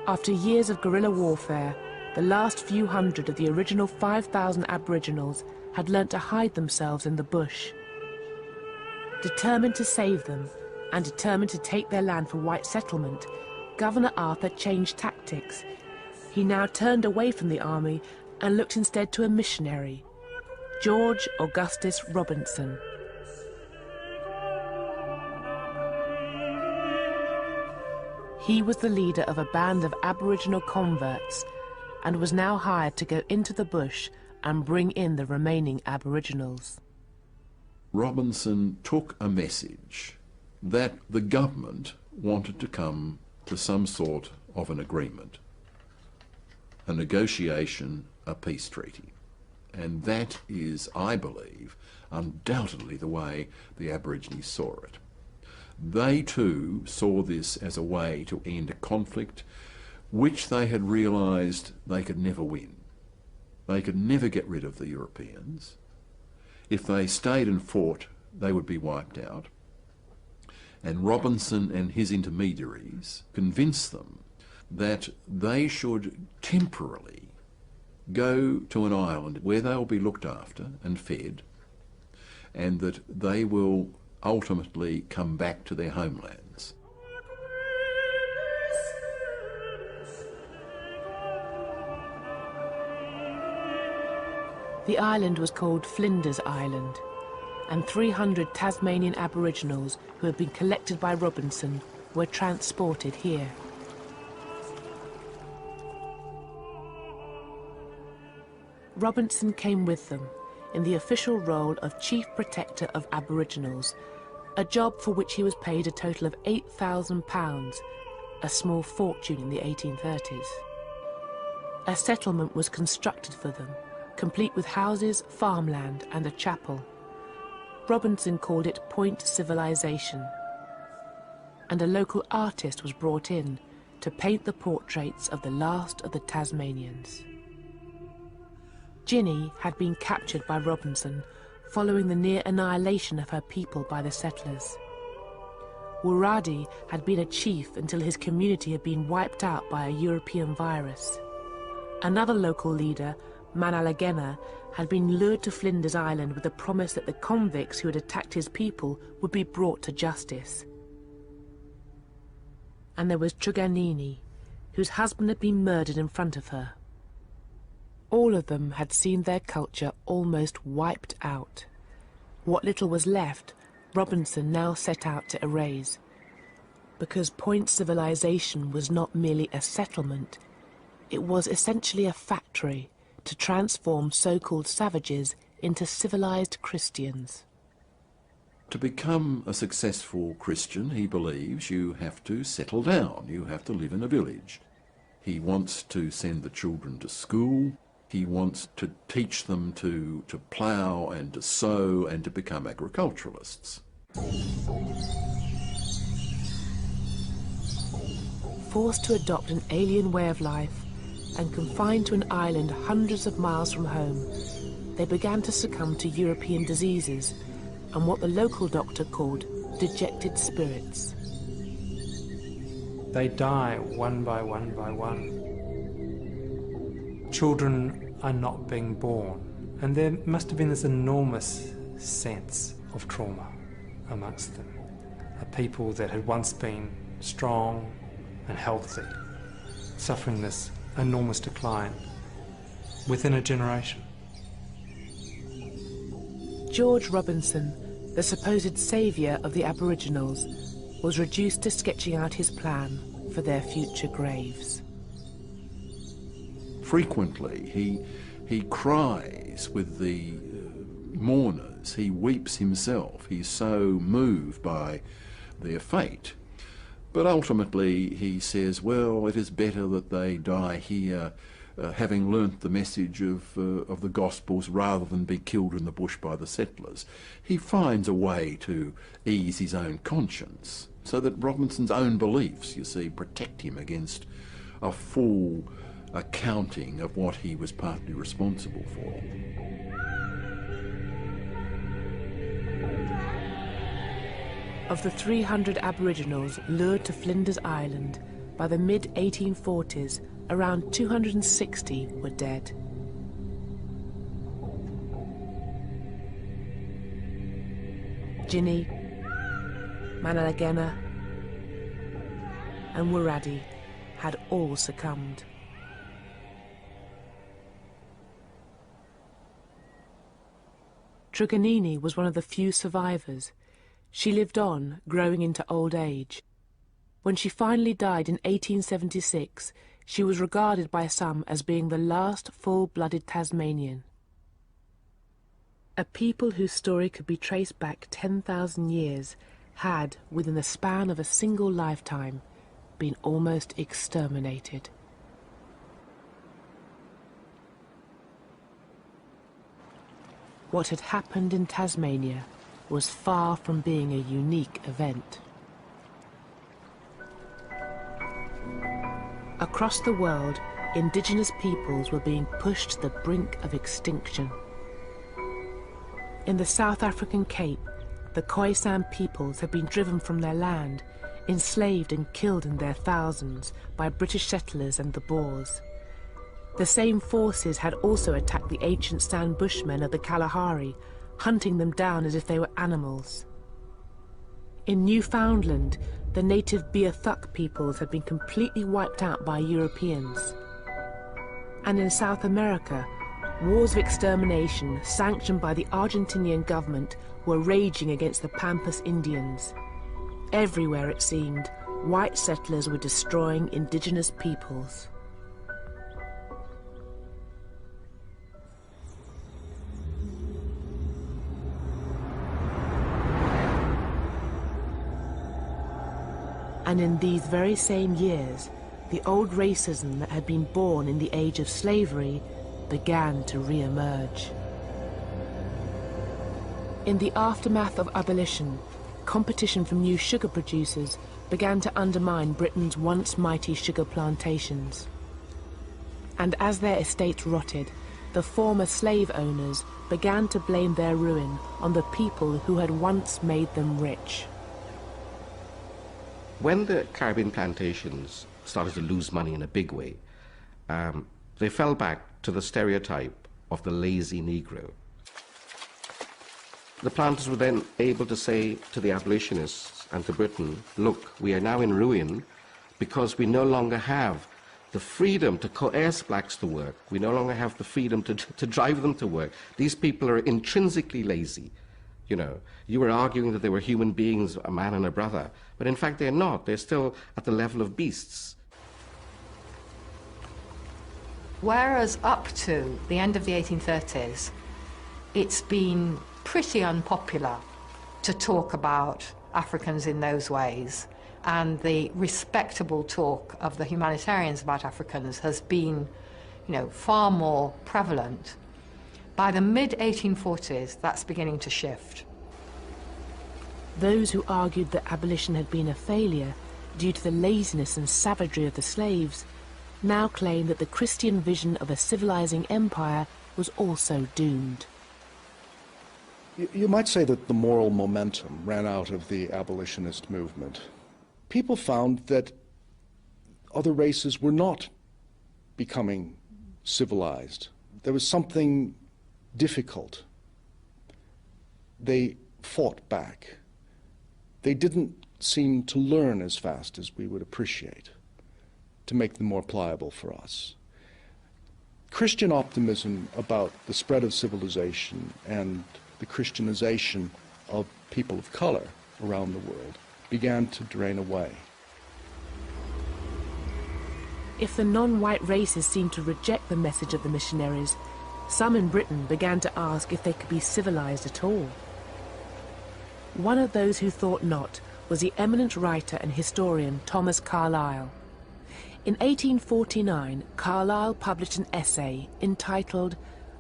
After years of guerrilla warfare, the last few hundred of the original 5,000 Aboriginals had learnt to hide themselves in the bush. Determined to save them, and determined to take their land for white settlement, Governor Arthur changed tactics. He now turned away from the army and looked instead to a missionary, George Augustus Robinson. He was the leader of a band of Aboriginal converts and was now hired to go into the bush and bring in the remaining Aboriginals. Robinson took a message that the government wanted to come to some sort of an agreement, a negotiation, a peace treaty. And that is, I believe, undoubtedly the way the Aborigines saw it. They too saw this as a way to end a conflict which they had realised they could never win. They could never get rid of the Europeans. If they stayed and fought, they would be wiped out. And Robinson and his intermediaries convinced them that they should temporarily go to an island where they will be looked after and fed, and that they will ultimately come back to their homelands. The island was called Flinders Island, and 300 Tasmanian Aboriginals who had been collected by Robinson were transported here. Robinson came with them in the official role of Chief Protector of Aboriginals, a job for which he was paid a total of £8,000, a small fortune in the 1830s. A settlement was constructed for them, complete with houses, farmland and a chapel. Robinson called it Point Civilization, and a local artist was brought in to paint the portraits of the last of the Tasmanians. Ginny had been captured by Robinson following the near annihilation of her people by the settlers. Wuradi had been a chief until his community had been wiped out by a European virus. Another local leader, Manalagena, had been lured to Flinders Island with the promise that the convicts who had attacked his people would be brought to justice. And there was Truganini, whose husband had been murdered in front of her. All of them had seen their culture almost wiped out. What little was left, Robinson now set out to erase. Because Point Civilization was not merely a settlement, it was essentially a factory to transform so-called savages into civilized Christians. To become a successful Christian, he believes, you have to settle down, you have to live in a village. He wants to send the children to school. He wants to teach them to plough and to sow and to become agriculturalists. Forced to adopt an alien way of life and confined to an island hundreds of miles from home, they began to succumb to European diseases and what the local doctor called dejected spirits. They die one by one by one. Children are not being born, and there must have been this enormous sense of trauma amongst them. A people that had once been strong and healthy, suffering this enormous decline within a generation. George Robinson, the supposed saviour of the Aboriginals, was reduced to sketching out his plan for their future graves. Frequently, he cries with the mourners. He weeps himself. He's so moved by their fate. But ultimately, he says, well, it is better that they die here, having learnt the message of the Gospels, rather than be killed in the bush by the settlers. He finds a way to ease his own conscience, so that Robinson's own beliefs, you see, protect him against a full accounting of what he was partly responsible for. Of the 300 Aboriginals lured to Flinders Island, by the mid-1840s, around 260 were dead. Ginny, Manalagena and Wuradi had all succumbed. Truganini was one of the few survivors. She lived on, growing into old age. When she finally died in 1876, she was regarded by some as being the last full-blooded Tasmanian. A people whose story could be traced back 10,000 years had, within the span of a single lifetime, been almost exterminated. What had happened in Tasmania was far from being a unique event. Across the world, indigenous peoples were being pushed to the brink of extinction. In the South African Cape, the Khoisan peoples had been driven from their land, enslaved and killed in their thousands by British settlers and the Boers. The same forces had also attacked the ancient San Bushmen of the Kalahari, hunting them down as if they were animals. In Newfoundland, the native Beothuk peoples had been completely wiped out by Europeans. And in South America, wars of extermination sanctioned by the Argentinian government were raging against the Pampas Indians. Everywhere, it seemed, white settlers were destroying indigenous peoples. And in these very same years, the old racism that had been born in the age of slavery began to re-emerge. In the aftermath of abolition, competition from new sugar producers began to undermine Britain's once mighty sugar plantations. And as their estates rotted, the former slave owners began to blame their ruin on the people who had once made them rich. When the Caribbean plantations started to lose money in a big way, they fell back to the stereotype of the lazy Negro. The planters were then able to say to the abolitionists and to Britain, look, we are now in ruin because we no longer have the freedom to coerce blacks to work. We no longer have the freedom to drive them to work. These people are intrinsically lazy. You know, you were arguing that they were human beings, a man and a brother, but in fact they're not. They're still at the level of beasts. Whereas up to the end of the 1830s, it's been pretty unpopular to talk about Africans in those ways, and the respectable talk of the humanitarians about Africans has been, you know, far more prevalent. By the mid-1840s, that's beginning to shift. Those who argued that abolition had been a failure due to the laziness and savagery of the slaves now claim that the Christian vision of a civilizing empire was also doomed. You might say that the moral momentum ran out of the abolitionist movement. People found that other races were not becoming civilized. There was something difficult. They fought back. They didn't seem to learn as fast as we would appreciate, to make them more pliable for us. Christian optimism about the spread of civilization and the Christianization of people of color around the world began to drain away. If the non-white races seemed to reject the message of the missionaries, some in Britain began to ask if they could be civilized at all. One of those who thought not was the eminent writer and historian Thomas Carlyle. In 1849, Carlyle published an essay entitled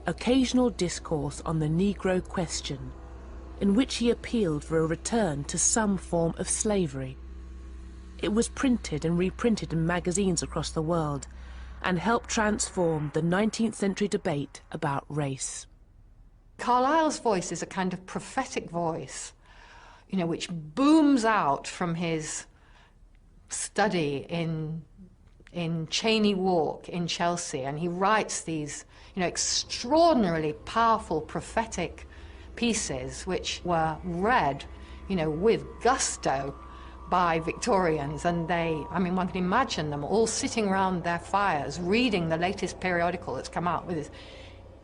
Occasional Discourse on the Negro Question, in which he appealed for a return to some form of slavery. It was printed and reprinted in magazines across the world and helped transform the 19th century debate about race. Carlyle's voice is a kind of prophetic voice, you know, which booms out from his study in Cheyne Walk in Chelsea, and he writes these, you know, extraordinarily powerful prophetic pieces which were read, you know, with gusto by Victorians, and they, I mean, one can imagine them all sitting around their fires reading the latest periodical that's come out with this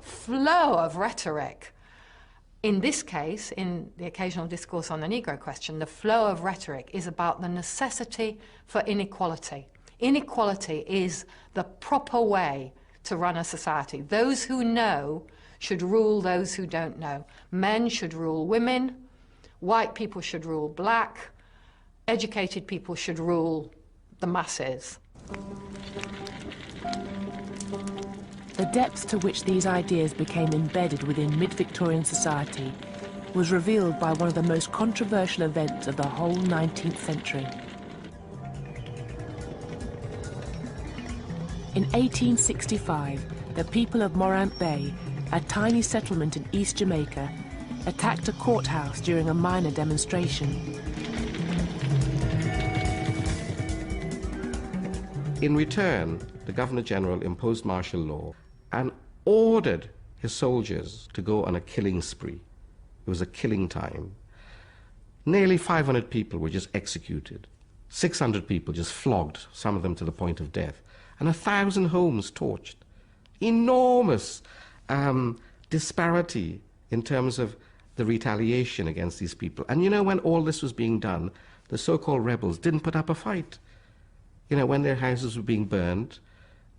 flow of rhetoric. In this case, in the Occasional Discourse on the Negro Question, the flow of rhetoric is about the necessity for inequality. Inequality is the proper way to run a society. Those who know should rule those who don't know. Men should rule women, white people should rule black, educated people should rule the masses. The depths to which these ideas became embedded within mid-Victorian society was revealed by one of the most controversial events of the whole 19th century. In 1865, the people of Morant Bay, a tiny settlement in East Jamaica, attacked a courthouse during a minor demonstration. In return, the Governor-General imposed martial law and ordered his soldiers to go on a killing spree. It was a killing time. Nearly 500 people were just executed. 600 people just flogged, some of them to the point of death. And 1,000 homes torched. Enormous disparity in terms of the retaliation against these people. And you know, when all this was being done, the so-called rebels didn't put up a fight. You know, when their houses were being burned,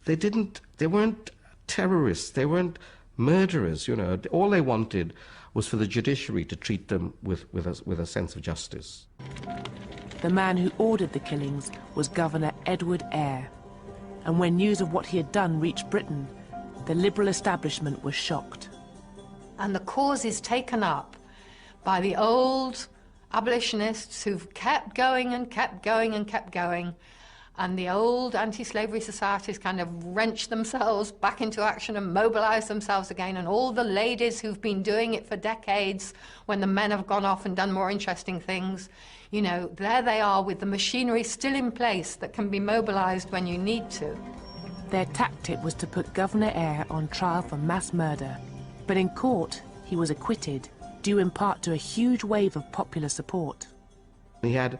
they weren't terrorists, they weren't murderers, you know. All they wanted was for the judiciary to treat them with a sense of justice. The man who ordered the killings was Governor Edward Eyre. And when news of what he had done reached Britain, the liberal establishment was shocked. And the cause is taken up by the old abolitionists who've kept going and kept going and kept going. And the old anti-slavery societies kind of wrench themselves back into action and mobilize themselves again. And all the ladies who've been doing it for decades, when the men have gone off and done more interesting things, you know, there they are with the machinery still in place that can be mobilized when you need to. Their tactic was to put Governor Eyre on trial for mass murder. But in court, he was acquitted, due in part to a huge wave of popular support. He had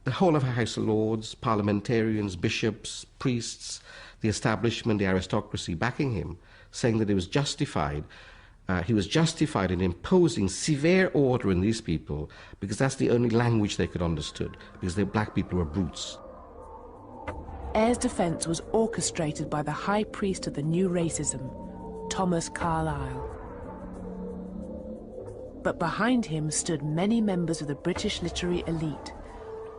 the whole of the House of Lords, parliamentarians, bishops, priests, the establishment, the aristocracy backing him, saying that it was justified. He was justified in imposing severe order on these people because that's the only language they could understand, because the black people were brutes. Eyre's defense was orchestrated by the high priest of the new racism, Thomas Carlyle. But behind him stood many members of the British literary elite,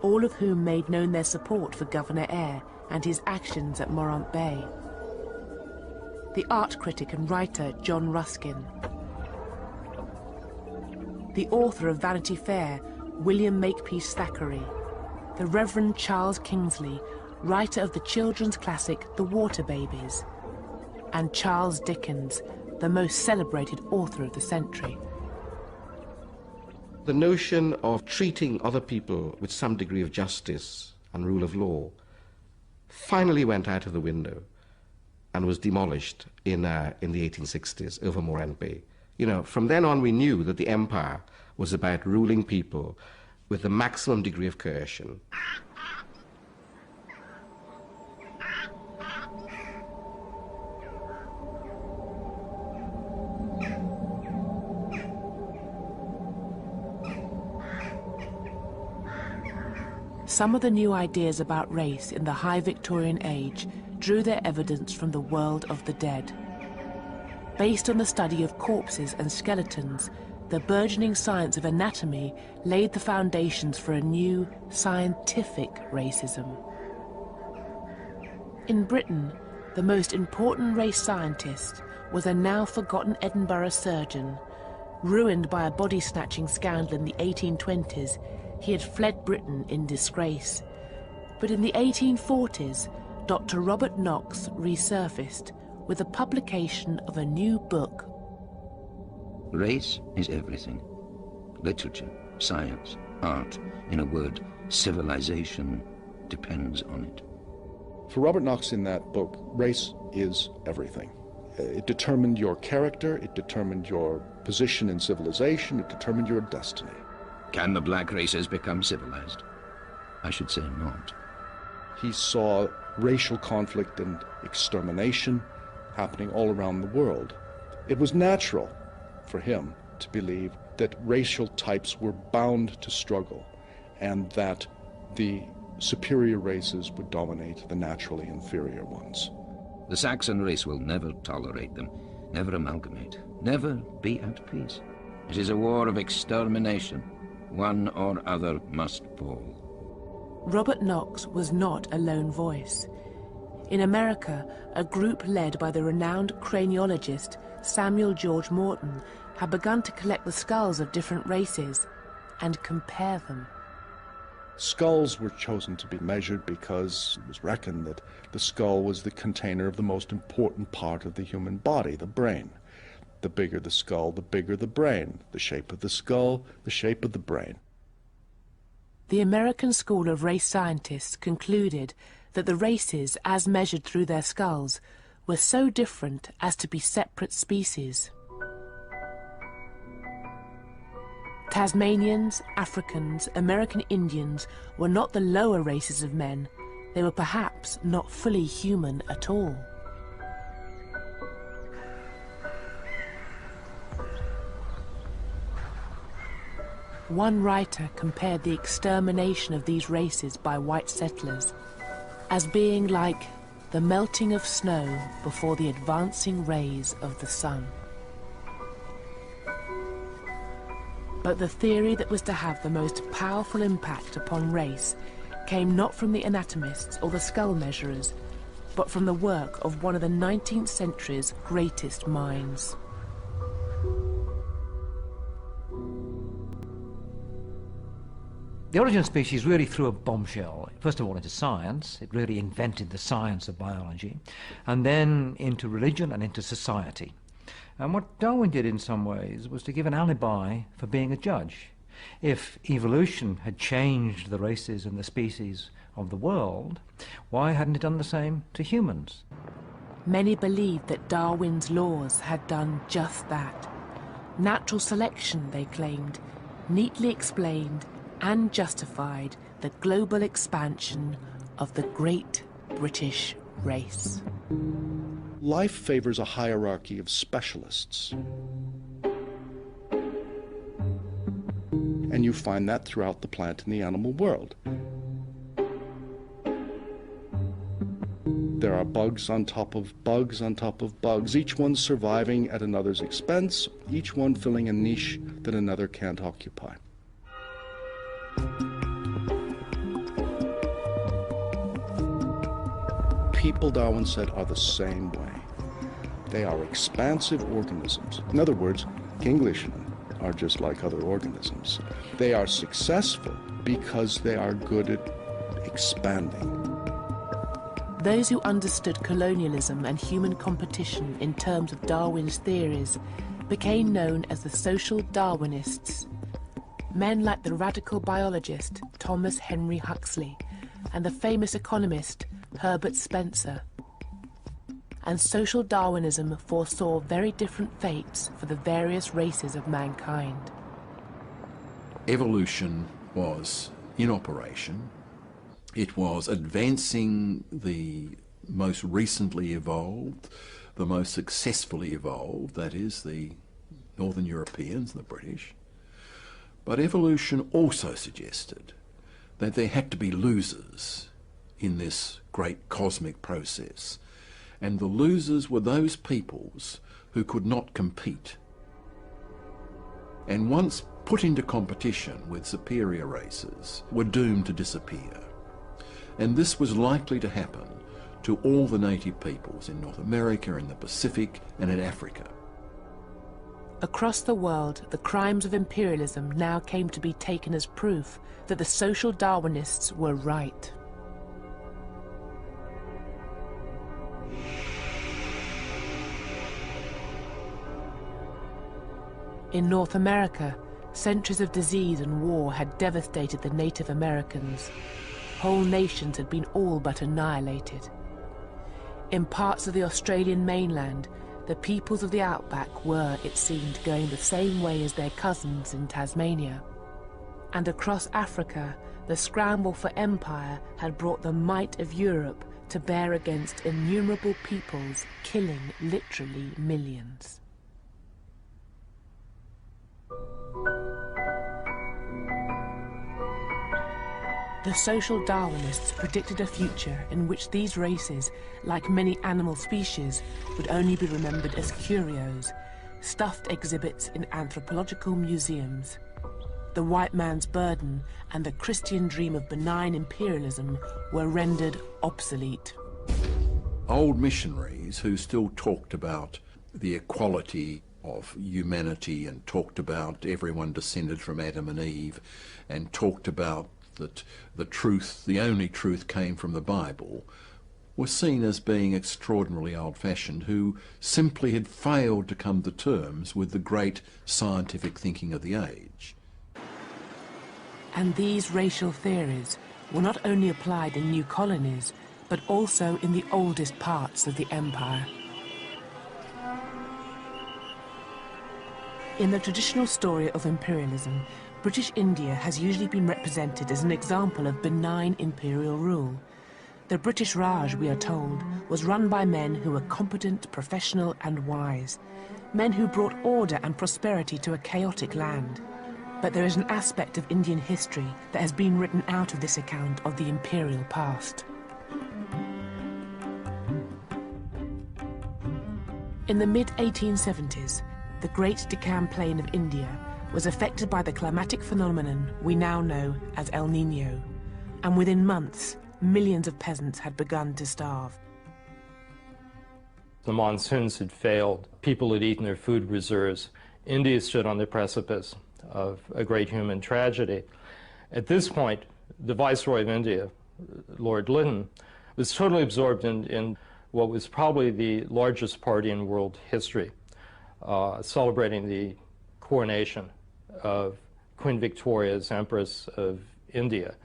all of whom made known their support for Governor Eyre and his actions at Morant Bay. The art critic and writer John Ruskin, the author of Vanity Fair, William Makepeace Thackeray, the Reverend Charles Kingsley, writer of the children's classic The Water Babies, and Charles Dickens, the most celebrated author of the century. The notion of treating other people with some degree of justice and rule of law finally went out of the window and was demolished in the 1860s over Morant Bay. You know, from then on we knew that the empire was about ruling people with the maximum degree of coercion. Some of the new ideas about race in the high Victorian age drew their evidence from the world of the dead. Based on the study of corpses and skeletons, the burgeoning science of anatomy laid the foundations for a new scientific racism. In Britain, the most important race scientist was a now forgotten Edinburgh surgeon. Ruined by a body-snatching scandal in the 1820s, he had fled Britain in disgrace. But in the 1840s, Dr. Robert Knox resurfaced with the publication of a new book. Race is everything. Literature, science, art, in a word, civilization depends on it. For Robert Knox in that book, race is everything. It determined your character, it determined your position in civilization, it determined your destiny. Can the black races become civilized? I should say not. He saw racial conflict and extermination happening all around the world. It was natural for him to believe that racial types were bound to struggle and that the superior races would dominate the naturally inferior ones. The Saxon race will never tolerate them, never amalgamate, never be at peace. It is a war of extermination. One or other must fall. Robert Knox was not a lone voice. In America, a group led by the renowned craniologist Samuel George Morton had begun to collect the skulls of different races and compare them. Skulls were chosen to be measured because it was reckoned that the skull was the container of the most important part of the human body, the brain. The bigger the skull, the bigger the brain. The shape of the skull, the shape of the brain. The American School of Race Scientists concluded that the races, as measured through their skulls, were so different as to be separate species. Tasmanians, Africans, American Indians were not the lower races of men. They were perhaps not fully human at all. One writer compared the extermination of these races by white settlers as being like the melting of snow before the advancing rays of the sun. But the theory that was to have the most powerful impact upon race came not from the anatomists or the skull measurers, but from the work of one of the 19th century's greatest minds. The Origin of Species really threw a bombshell, first of all into science. It really invented the science of biology, and then into religion and into society. And what Darwin did in some ways was to give an alibi for being a judge. If evolution had changed the races and the species of the world, why hadn't it done the same to humans? Many believed that Darwin's laws had done just that. Natural selection, they claimed, neatly explained and justified the global expansion of the great British race. Life favors a hierarchy of specialists. And you find that throughout the plant and the animal world. There are bugs on top of bugs on top of bugs, each one surviving at another's expense, each one filling a niche that another can't occupy. People, Darwin said, are the same way. They are expansive organisms. In other words, Englishmen are just like other organisms. They are successful because they are good at expanding. Those who understood colonialism and human competition in terms of Darwin's theories became known as the social Darwinists. Men like the radical biologist Thomas Henry Huxley and the famous economist Herbert Spencer. And social Darwinism foresaw very different fates for the various races of mankind. Evolution was in operation. It was advancing the most recently evolved, the most successfully evolved, that is, the Northern Europeans, the British. But evolution also suggested that there had to be losers in this great cosmic process. And the losers were those peoples who could not compete. And once put into competition with superior races, were doomed to disappear. And this was likely to happen to all the native peoples in North America, in the Pacific, and in Africa. Across the world, the crimes of imperialism now came to be taken as proof that the social Darwinists were right. In North America, centuries of disease and war had devastated the Native Americans. Whole nations had been all but annihilated. In parts of the Australian mainland, the peoples of the outback were, it seemed, going the same way as their cousins in Tasmania. And across Africa, the scramble for empire had brought the might of Europe to bear against innumerable peoples, killing literally millions. The social Darwinists predicted a future in which these races, like many animal species, would only be remembered as curios, stuffed exhibits in anthropological museums. The white man's burden and the Christian dream of benign imperialism were rendered obsolete. Old missionaries who still talked about the equality of humanity and talked about everyone descended from Adam and Eve and talked about that the truth, the only truth, came from the Bible, were seen as being extraordinarily old-fashioned, who simply had failed to come to terms with the great scientific thinking of the age. And these racial theories were not only applied in new colonies, but also in the oldest parts of the empire. In the traditional story of imperialism, British India has usually been represented as an example of benign imperial rule. The British Raj, we are told, was run by men who were competent, professional and wise. Men who brought order and prosperity to a chaotic land. But there is an aspect of Indian history that has been written out of this account of the imperial past. In the mid-1870s, the Great Deccan Plain of India was affected by the climatic phenomenon we now know as El Niño, and within months, millions of peasants had begun to starve. The monsoons had failed, people had eaten their food reserves. India stood on the precipice of a great human tragedy. At this point, the Viceroy of India, Lord Lytton, was totally absorbed in what was probably the largest party in world history, celebrating the coronation of Queen Victoria as Empress of India.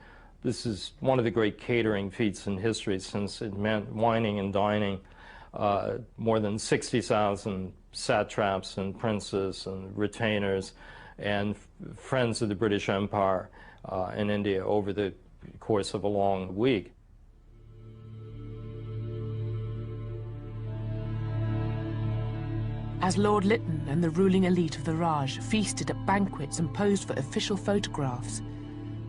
This is one of the great catering feats in history, since it meant wining and dining more than 60,000 satraps and princes and retainers and friends of the British Empire in India over the course of a long week. As Lord Lytton and the ruling elite of the Raj feasted at banquets and posed for official photographs,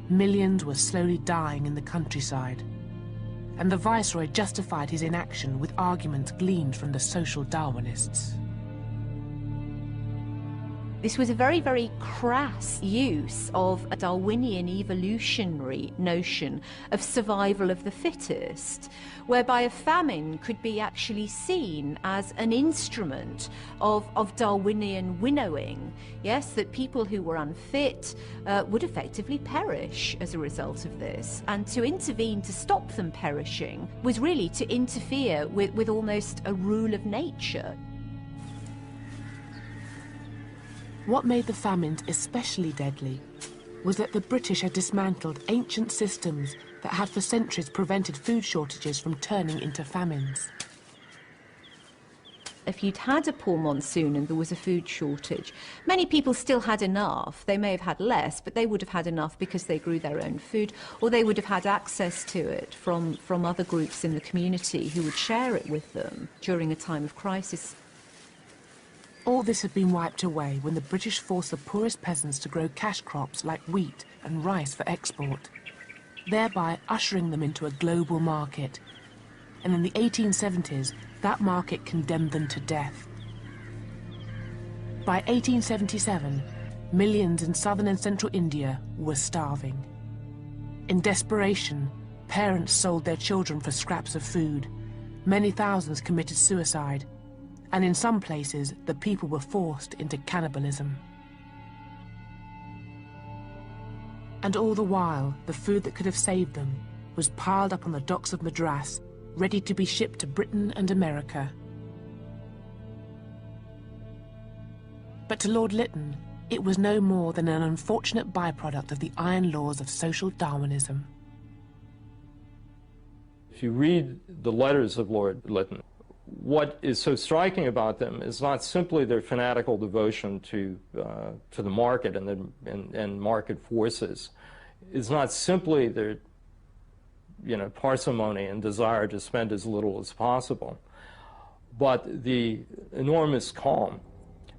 millions were slowly dying in the countryside. And the Viceroy justified his inaction with arguments gleaned from the social Darwinists. This was a very, very crass use of a Darwinian evolutionary notion of survival of the fittest, whereby a famine could be actually seen as an instrument of Darwinian winnowing. Yes, that people who were unfit would effectively perish as a result of this. And to intervene to stop them perishing was really to interfere with almost a rule of nature. What made the famines especially deadly was that the British had dismantled ancient systems that had for centuries prevented food shortages from turning into famines. If you'd had a poor monsoon and there was a food shortage, many people still had enough. They may have had less, but they would have had enough because they grew their own food, or they would have had access to it from other groups in the community who would share it with them during a time of crisis. All this had been wiped away when the British forced the poorest peasants to grow cash crops like wheat and rice for export, thereby ushering them into a global market. And in the 1870s, that market condemned them to death. By 1877, millions in southern and central India were starving. In desperation, parents sold their children for scraps of food. Many thousands committed suicide. And in some places, the people were forced into cannibalism. And all the while, the food that could have saved them was piled up on the docks of Madras, ready to be shipped to Britain and America. But to Lord Lytton, it was no more than an unfortunate byproduct of the iron laws of social Darwinism. If you read the letters of Lord Lytton, what is so striking about them is not simply their fanatical devotion to the market and market forces. It's not simply their parsimony and desire to spend as little as possible, but the enormous calm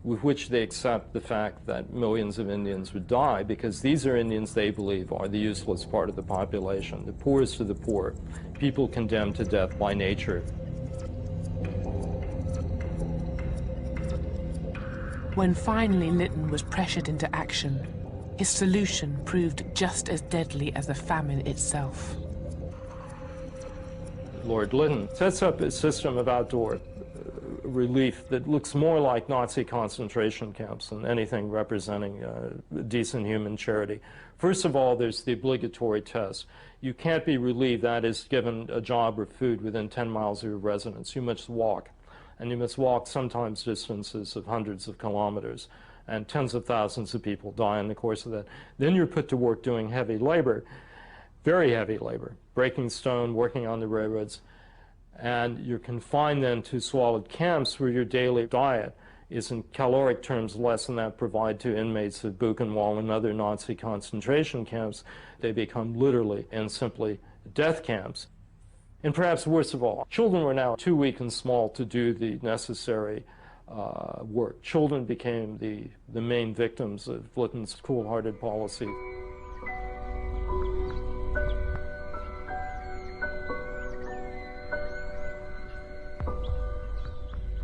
with which they accept the fact that millions of Indians would die, because these are Indians they believe are the useless part of the population, the poorest of the poor, people condemned to death by nature. When finally Lytton was pressured into action, his solution proved just as deadly as the famine itself. Lord Lytton sets up a system of outdoor relief that looks more like Nazi concentration camps than anything representing decent human charity. First of all, there's the obligatory test. You can't be relieved, that is, given a job or food within 10 miles of your residence. You must walk, and you must walk sometimes distances of hundreds of kilometers, and tens of thousands of people die in the course of that. Then you're put to work doing heavy labor, very heavy labor, breaking stone, working on the railroads, and you're confined then to squalid camps where your daily diet is in caloric terms less than that provided to inmates of Buchenwald and other Nazi concentration camps. They become literally and simply death camps. And perhaps worst of all, children were now too weak and small to do the necessary work. Children became the main victims of Litton's cool-hearted policy.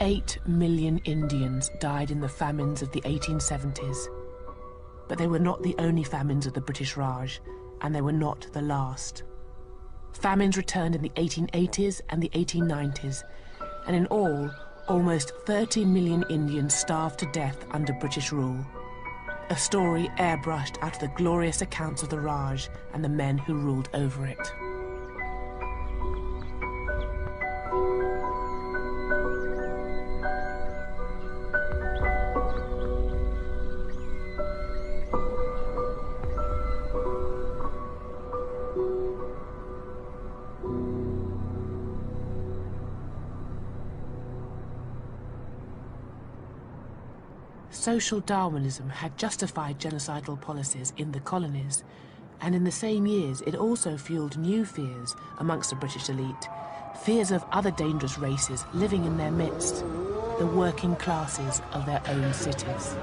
Eight million Indians died in the famines of the 1870s. But they were not the only famines of the British Raj, and they were not the last. Famines returned in the 1880s and the 1890s, and in all, almost 30 million Indians starved to death under British rule. A story airbrushed out of the glorious accounts of the Raj and the men who ruled over it. Social Darwinism had justified genocidal policies in the colonies, and in the same years it also fueled new fears amongst the British elite, fears of other dangerous races living in their midst, the working classes of their own cities.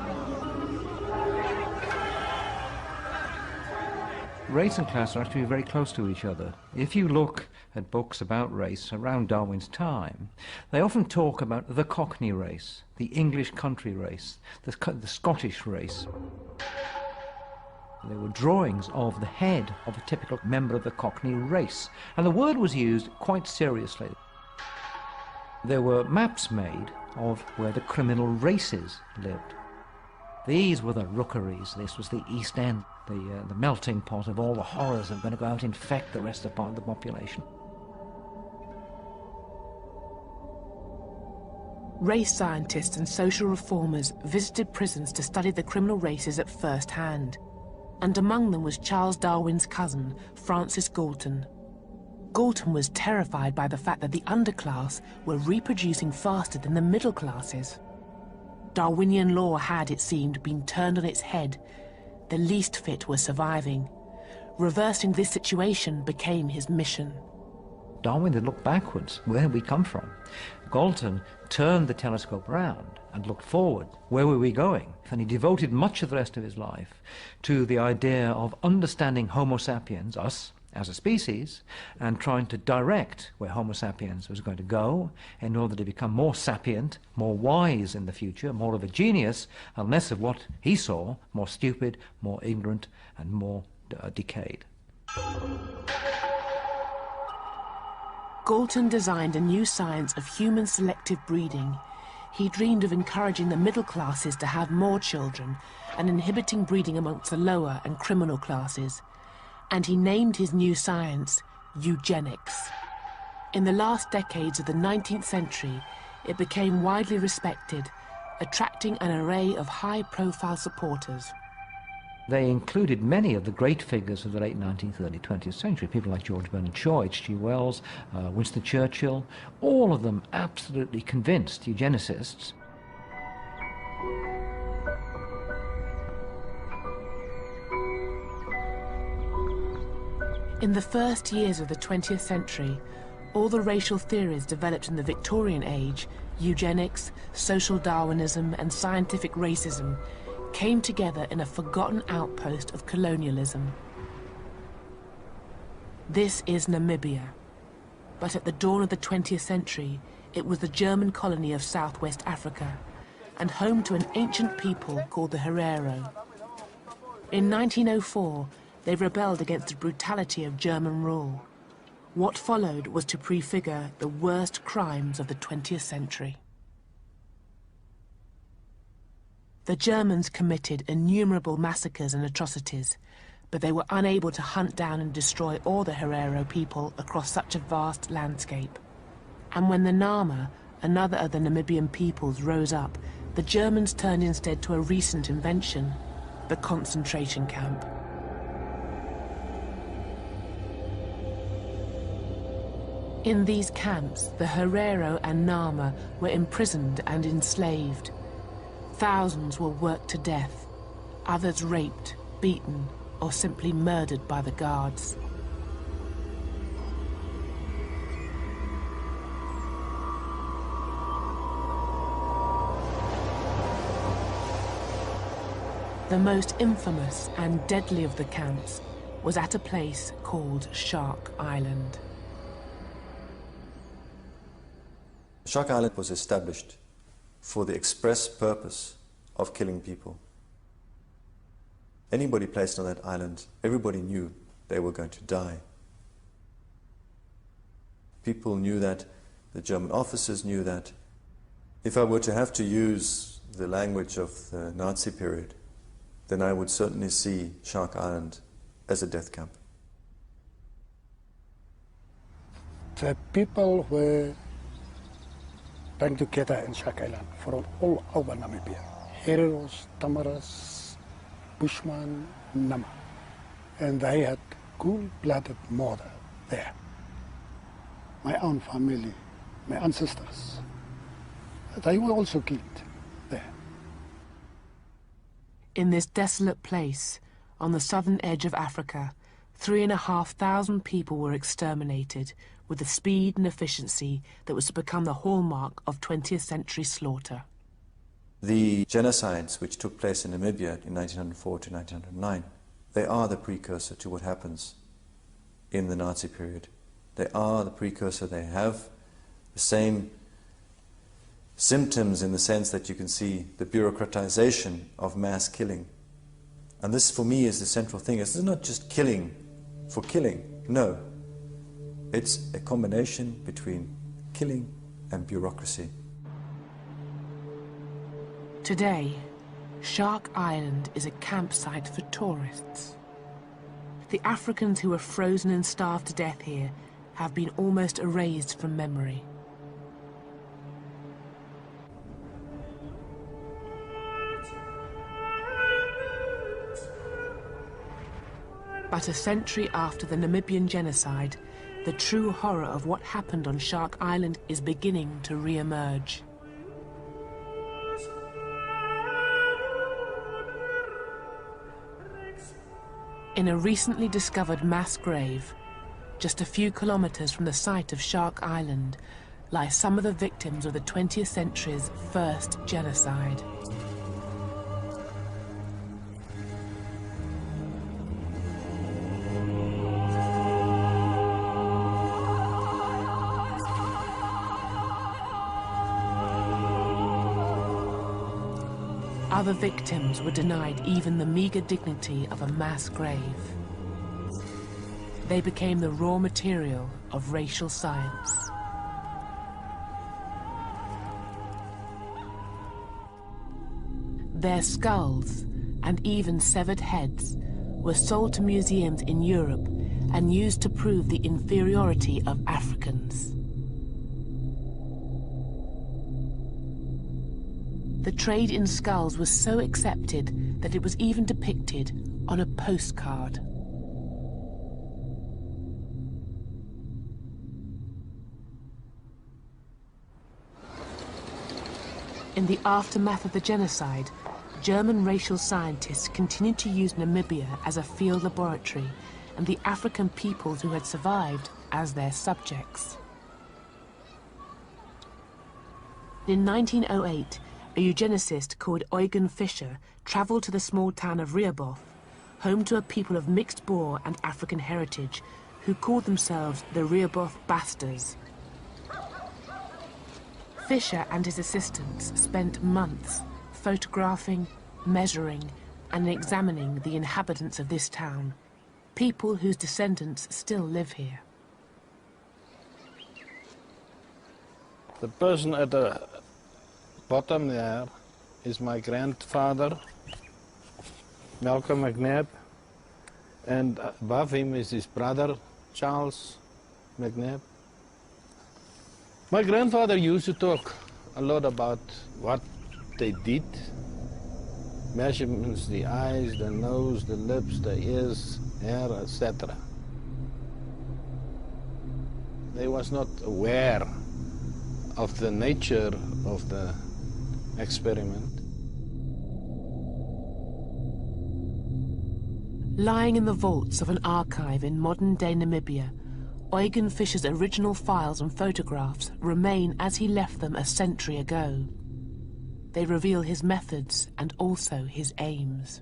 Race and class are actually very close to each other. If you look at books about race around Darwin's time, they often talk about the Cockney race, the English country race, the Scottish race. There were drawings of the head of a typical member of the Cockney race, and the word was used quite seriously. There were maps made of where the criminal races lived. These were the rookeries. This was the East End, the melting pot of all the horrors that were going to go out and infect the rest of the population. Race scientists and social reformers visited prisons to study the criminal races at first hand, and among them was Charles Darwin's cousin, Francis Galton. Galton was terrified by the fact that the underclass were reproducing faster than the middle classes. Darwinian law had, it seemed, been turned on its head. The least fit were surviving. Reversing this situation became his mission. Darwin had looked backwards, where had we come from? Galton turned the telescope round and looked forward. Where were we going? And he devoted much of the rest of his life to the idea of understanding Homo sapiens, us, as a species, and trying to direct where Homo sapiens was going to go in order to become more sapient, more wise in the future, more of a genius, and less of what he saw, more stupid, more ignorant, and more decayed. Galton designed a new science of human selective breeding. He dreamed of encouraging the middle classes to have more children and inhibiting breeding amongst the lower and criminal classes. And he named his new science eugenics. In the last decades of the 19th century, it became widely respected, attracting an array of high-profile supporters. They included many of the great figures of the late 19th, early 20th century, people like George Bernard Shaw, H.G. Wells, Winston Churchill, all of them absolutely convinced eugenicists. In the first years of the 20th century, all the racial theories developed in the Victorian age, eugenics, social Darwinism, and scientific racism, came together in a forgotten outpost of colonialism. This is Namibia. But at the dawn of the 20th century, it was the German colony of Southwest Africa, and home to an ancient people called the Herero. In 1904, they rebelled against the brutality of German rule. What followed was to prefigure the worst crimes of the 20th century. The Germans committed innumerable massacres and atrocities, but they were unable to hunt down and destroy all the Herero people across such a vast landscape. And when the Nama, another of the Namibian peoples, rose up, the Germans turned instead to a recent invention, the concentration camp. In these camps, the Herero and Nama were imprisoned and enslaved. Thousands were worked to death, others raped, beaten, or simply murdered by the guards. The most infamous and deadly of the camps was at a place called Shark Island. Shark Island was established for the express purpose of killing people. Anybody placed on that island, everybody knew they were going to die. People knew that, the German officers knew that. If I were to have to use the language of the Nazi period, then I would certainly see Shark Island as a death camp. The people were band together in Shark Island from all over Namibia. Hereros, Tamaras, Bushman, Nama. And they had cool-blooded murder there. My own family, my ancestors, they were also killed there. In this desolate place, on the southern edge of Africa, 3,500 people were exterminated with the speed and efficiency that was to become the hallmark of 20th century slaughter. The genocides which took place in Namibia in 1904 to 1909, they are the precursor to what happens in the Nazi period. They are the precursor. They have the same symptoms in the sense that you can see the bureaucratization of mass killing. And this, for me, is the central thing. It's not just killing for killing. No. It's a combination between killing and bureaucracy. Today, Shark Island is a campsite for tourists. The Africans who were frozen and starved to death here have been almost erased from memory. But a century after the Namibian genocide, the true horror of what happened on Shark Island is beginning to re-emerge. In a recently discovered mass grave, just a few kilometers from the site of Shark Island, lie some of the victims of the 20th century's first genocide. Other victims were denied even the meager dignity of a mass grave. They became the raw material of racial science. Their skulls, and even severed heads, were sold to museums in Europe and used to prove the inferiority of Africans. The trade in skulls was so accepted that it was even depicted on a postcard. In the aftermath of the genocide, German racial scientists continued to use Namibia as a field laboratory and the African peoples who had survived as their subjects. In 1908, a eugenicist called Eugen Fischer travelled to the small town of Rehoboth, home to a people of mixed Boer and African heritage, who called themselves the Rehoboth Bastards. Fischer and his assistants spent months photographing, measuring, and examining the inhabitants of this town, people whose descendants still live here. The person at the bottom there is my grandfather, Malcolm McNabb, and above him is his brother, Charles McNabb. My grandfather used to talk a lot about what they did. Measurements, the eyes, the nose, the lips, the ears, hair, etc. They was not aware of the nature of the experiment. Lying in the vaults of an archive in modern-day Namibia, Eugen Fischer's original files and photographs remain as he left them a century ago. They reveal his methods and also his aims.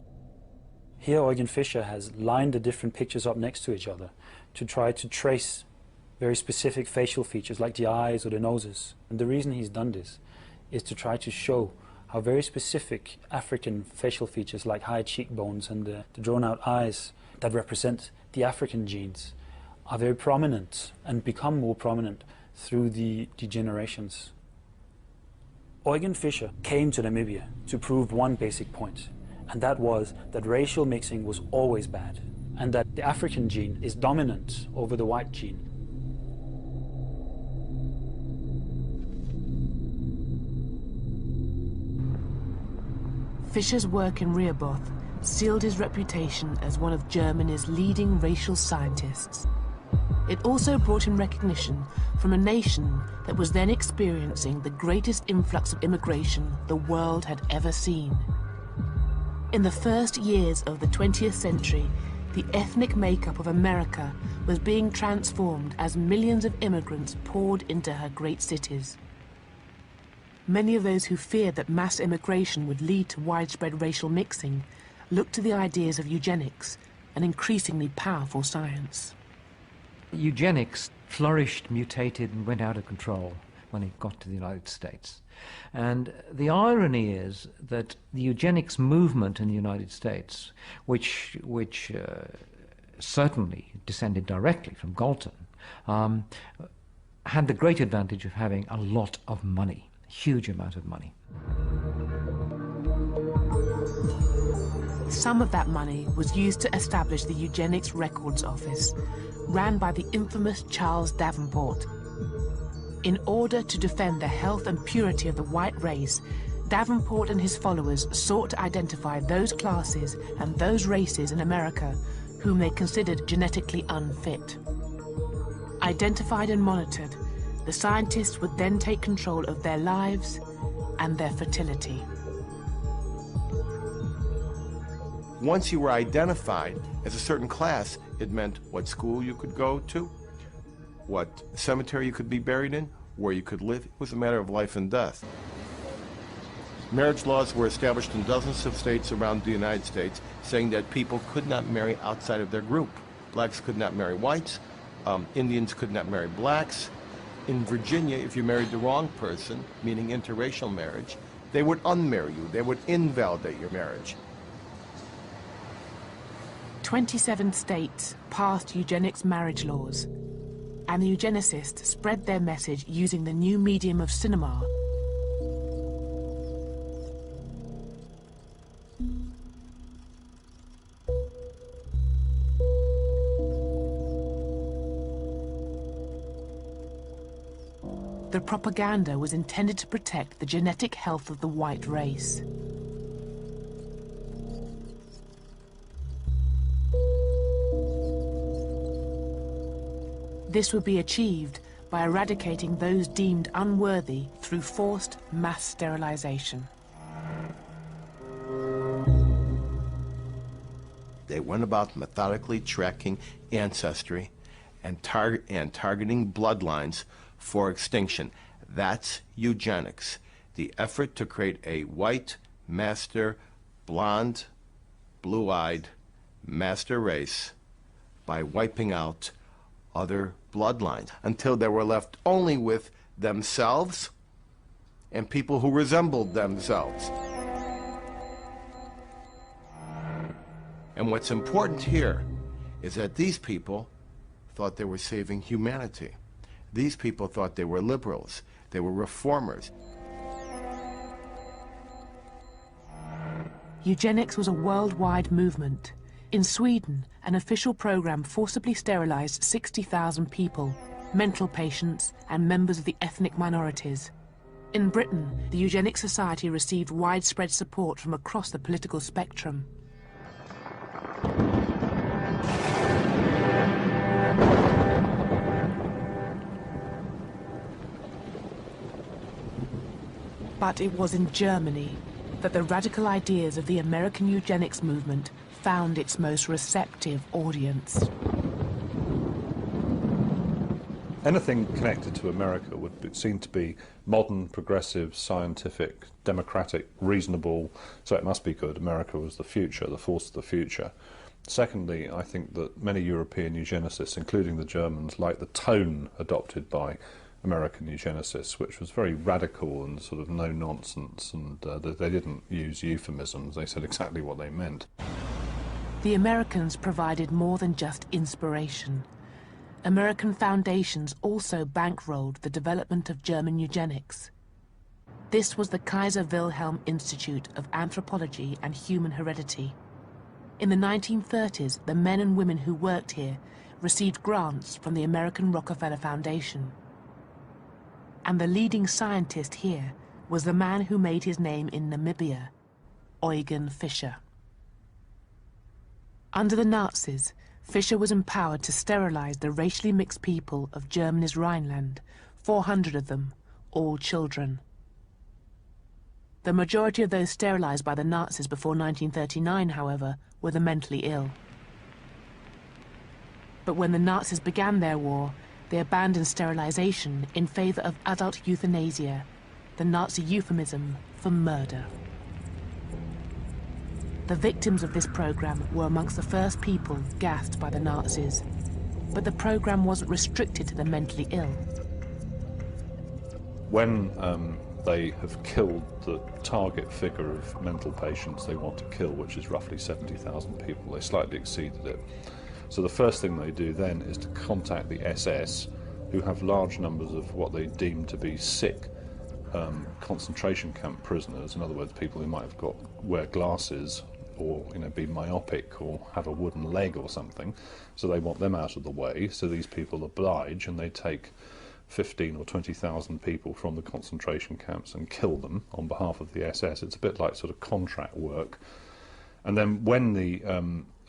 Here Eugen Fischer has lined the different pictures up next to each other to try to trace very specific facial features like the eyes or the noses. And the reason he's done this is to try to show how very specific African facial features like high cheekbones and the drawn-out eyes that represent the African genes are very prominent and become more prominent through the generations. Eugen Fischer came to Namibia to prove one basic point, and that was that racial mixing was always bad, and that the African gene is dominant over the white gene. Fischer's work in Rehoboth sealed his reputation as one of Germany's leading racial scientists. It also brought him recognition from a nation that was then experiencing the greatest influx of immigration the world had ever seen. In the first years of the 20th century, the ethnic makeup of America was being transformed as millions of immigrants poured into her great cities. Many of those who feared that mass immigration would lead to widespread racial mixing looked to the ideas of eugenics, an increasingly powerful science. Eugenics flourished, mutated, and went out of control when it got to the United States. And the irony is that the eugenics movement in the United States, which certainly descended directly from Galton, had the great advantage of having a lot of money, a huge amount of money. Some of that money was used to establish the Eugenics Records Office, ran by the infamous Charles Davenport. In order to defend the health and purity of the white race, Davenport and his followers sought to identify those classes and those races in America whom they considered genetically unfit. Identified and monitored, the scientists would then take control of their lives and their fertility. Once you were identified as a certain class, it meant what school you could go to, what cemetery you could be buried in, where you could live. It was a matter of life and death. Marriage laws were established in dozens of states around the United States, saying that people could not marry outside of their group. Blacks could not marry whites, Indians could not marry blacks. In Virginia, if you married the wrong person, meaning interracial marriage, they would unmarry you. They would invalidate your marriage. 27 states passed eugenics marriage laws, and the eugenicists spread their message using the new medium of cinema. The propaganda was intended to protect the genetic health of the white race. This would be achieved by eradicating those deemed unworthy through forced mass sterilization. They went about methodically tracking ancestry and targeting bloodlines for extinction. That's eugenics, the effort to create a white, master, blonde, blue-eyed, master race by wiping out other bloodlines until they were left only with themselves and people who resembled themselves. And what's important here is that these people thought they were saving humanity. These people thought they were liberals. They were reformers. Eugenics was a worldwide movement. In Sweden, an official program forcibly sterilized 60,000 people, mental patients and members of the ethnic minorities. In Britain, the Eugenics Society received widespread support from across the political spectrum. But it was in Germany that the radical ideas of the American eugenics movement found its most receptive audience. Anything connected to America would seem to be modern, progressive, scientific, democratic, reasonable, so it must be good. America was the future, the force of the future. Secondly, I think that many European eugenicists, including the Germans, like the tone adopted by American eugenicists, which was very radical and sort of no-nonsense, and they didn't use euphemisms, they said exactly what they meant. The Americans provided more than just inspiration. American foundations also bankrolled the development of German eugenics. This was the Kaiser Wilhelm Institute of Anthropology and Human Heredity. In the 1930s, the men and women who worked here received grants from the American Rockefeller Foundation. And the leading scientist here was the man who made his name in Namibia, Eugen Fischer. Under the Nazis, Fischer was empowered to sterilize the racially mixed people of Germany's Rhineland, 400 of them, all children. The majority of those sterilized by the Nazis before 1939, however, were the mentally ill. But when the Nazis began their war, they abandoned sterilization in favor of adult euthanasia, the Nazi euphemism for murder. The victims of this program were amongst the first people gassed by the Nazis, but the program wasn't restricted to the mentally ill. When they have killed the target figure of mental patients they want to kill, which is roughly 70,000 people, they slightly exceeded it. So the first thing they do then is to contact the SS, who have large numbers of what they deem to be sick concentration camp prisoners. In other words, people who might have wear glasses, or be myopic, or have a wooden leg or something. So they want them out of the way. So these people oblige, and they take 15 or 20,000 people from the concentration camps and kill them on behalf of the SS. It's a bit like sort of contract work. And then when the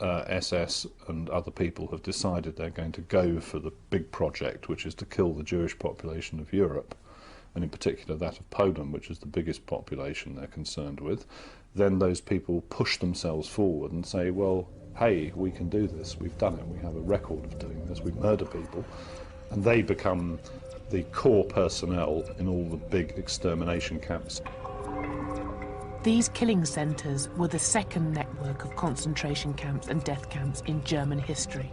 SS and other people have decided they're going to go for the big project, which is to kill the Jewish population of Europe, and in particular that of Poland, which is the biggest population they're concerned with, then those people push themselves forward and say, well, hey, we can do this, we've done it, we have a record of doing this, we murder people. And they become the core personnel in all the big extermination camps. These killing centres were the second network of concentration camps and death camps in German history.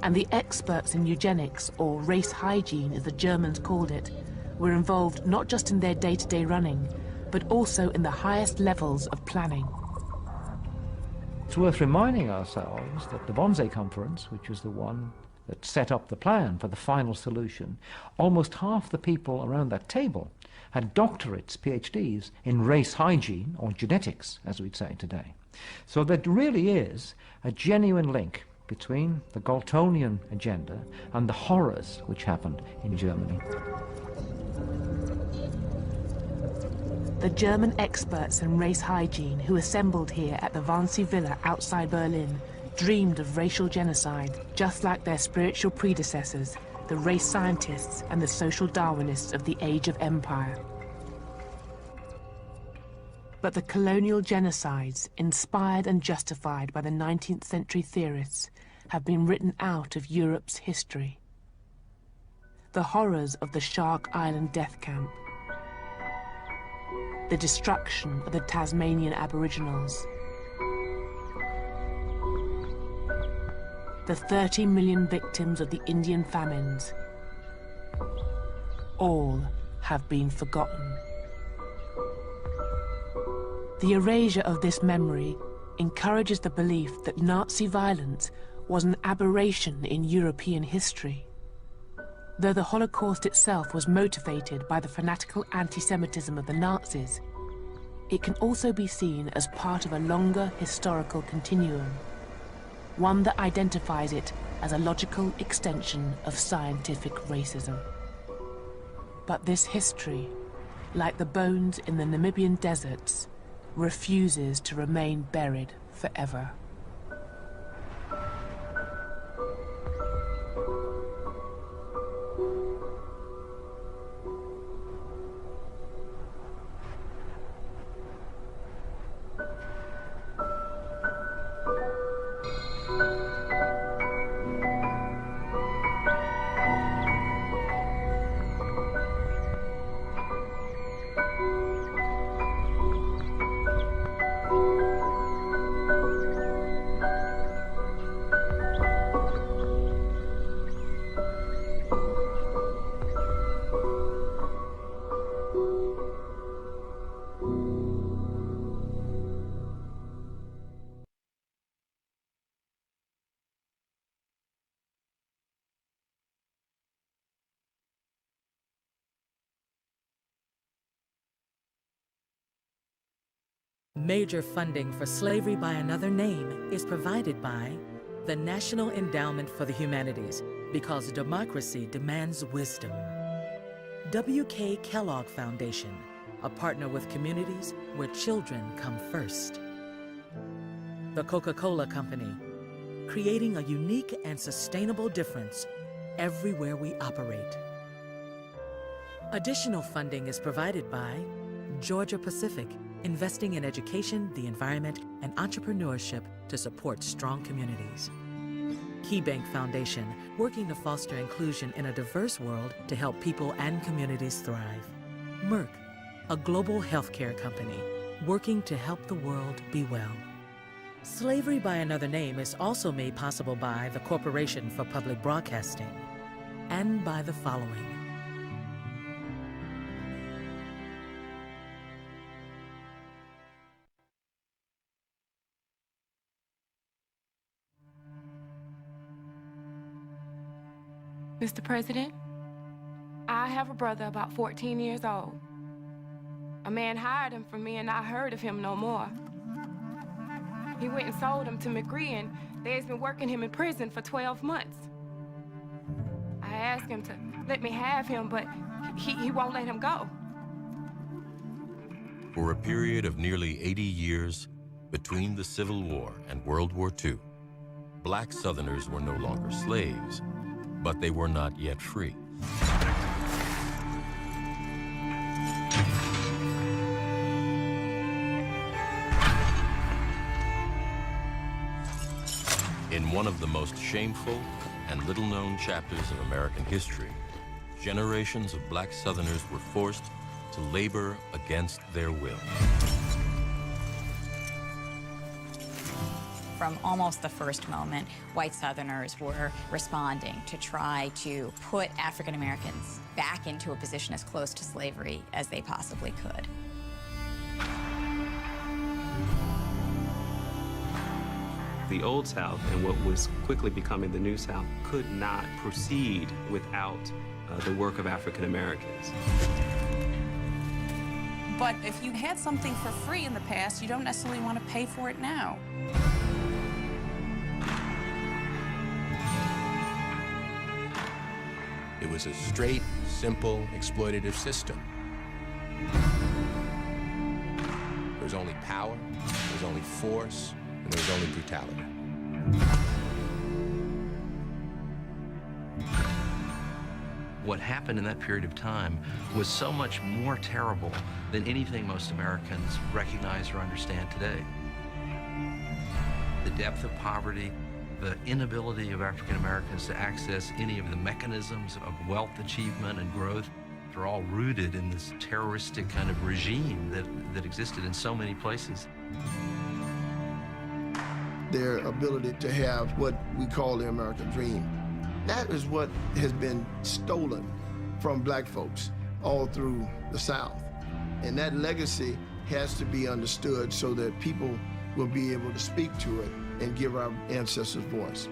And the experts in eugenics, or race hygiene as the Germans called it, were involved not just in their day-to-day running, but also in the highest levels of planning. It's worth reminding ourselves that the Wannsee Conference, which was the one that set up the plan for the final solution, almost half the people around that table had doctorates, PhDs, in race hygiene, or genetics, as we'd say today. So there really is a genuine link between the Galtonian agenda and the horrors which happened in Germany. The German experts in race hygiene who assembled here at the Wannsee Villa outside Berlin dreamed of racial genocide, just like their spiritual predecessors, the race scientists and the social Darwinists of the Age of Empire. But the colonial genocides, inspired and justified by the 19th century theorists, have been written out of Europe's history. The horrors of the Shark Island death camp, the destruction of the Tasmanian Aboriginals, the 30 million victims of the Indian famines, all have been forgotten. The erasure of this memory encourages the belief that Nazi violence was an aberration in European history, though the Holocaust itself was motivated by the fanatical anti-Semitism of the Nazis. it can also be seen as part of a longer historical continuum, one that identifies it as a logical extension of scientific racism. But this history, like the bones in the Namibian deserts, refuses to remain buried forever. Major funding for Slavery by Another Name is provided by the National Endowment for the Humanities, because democracy demands wisdom. W.K. Kellogg Foundation, a partner with communities where children come first. The Coca-Cola Company, creating a unique and sustainable difference everywhere we operate. Additional funding is provided by Georgia Pacific, investing in education, the environment, and entrepreneurship to support strong communities. KeyBank Foundation, working to foster inclusion in a diverse world to help people and communities thrive. Merck, a global healthcare company, working to help the world be well. Slavery by Another Name is also made possible by the Corporation for Public Broadcasting and by the following. Mr. President, I have a brother about 14 years old. A man hired him from me and I heard of him no more. He went and sold him to McGree and they's been working him in prison for 12 months. I asked him to let me have him, but he won't let him go. For a period of nearly 80 years, between the Civil War and World War II, black Southerners were no longer slaves, but they were not yet free. In one of the most shameful and little-known chapters of American history, generations of black Southerners were forced to labor against their will. From almost the first moment, white Southerners were responding to try to put African Americans back into a position as close to slavery as they possibly could. The Old South and what was quickly becoming the New South could not proceed without the work of African Americans. But if you had something for free in the past, you don't necessarily want to pay for it now. It was a straight, simple, exploitative system. There was only power, there was only force, and there was only brutality. What happened in that period of time was so much more terrible than anything most Americans recognize or understand today. The depth of poverty, the inability of African Americans to access any of the mechanisms of wealth achievement and growth are all rooted in this terroristic kind of regime that existed in so many places. Their ability to have what we call the American dream. That is what has been stolen from black folks all through the South. And that legacy has to be understood so that people will be able to speak to it and give our ancestors voice.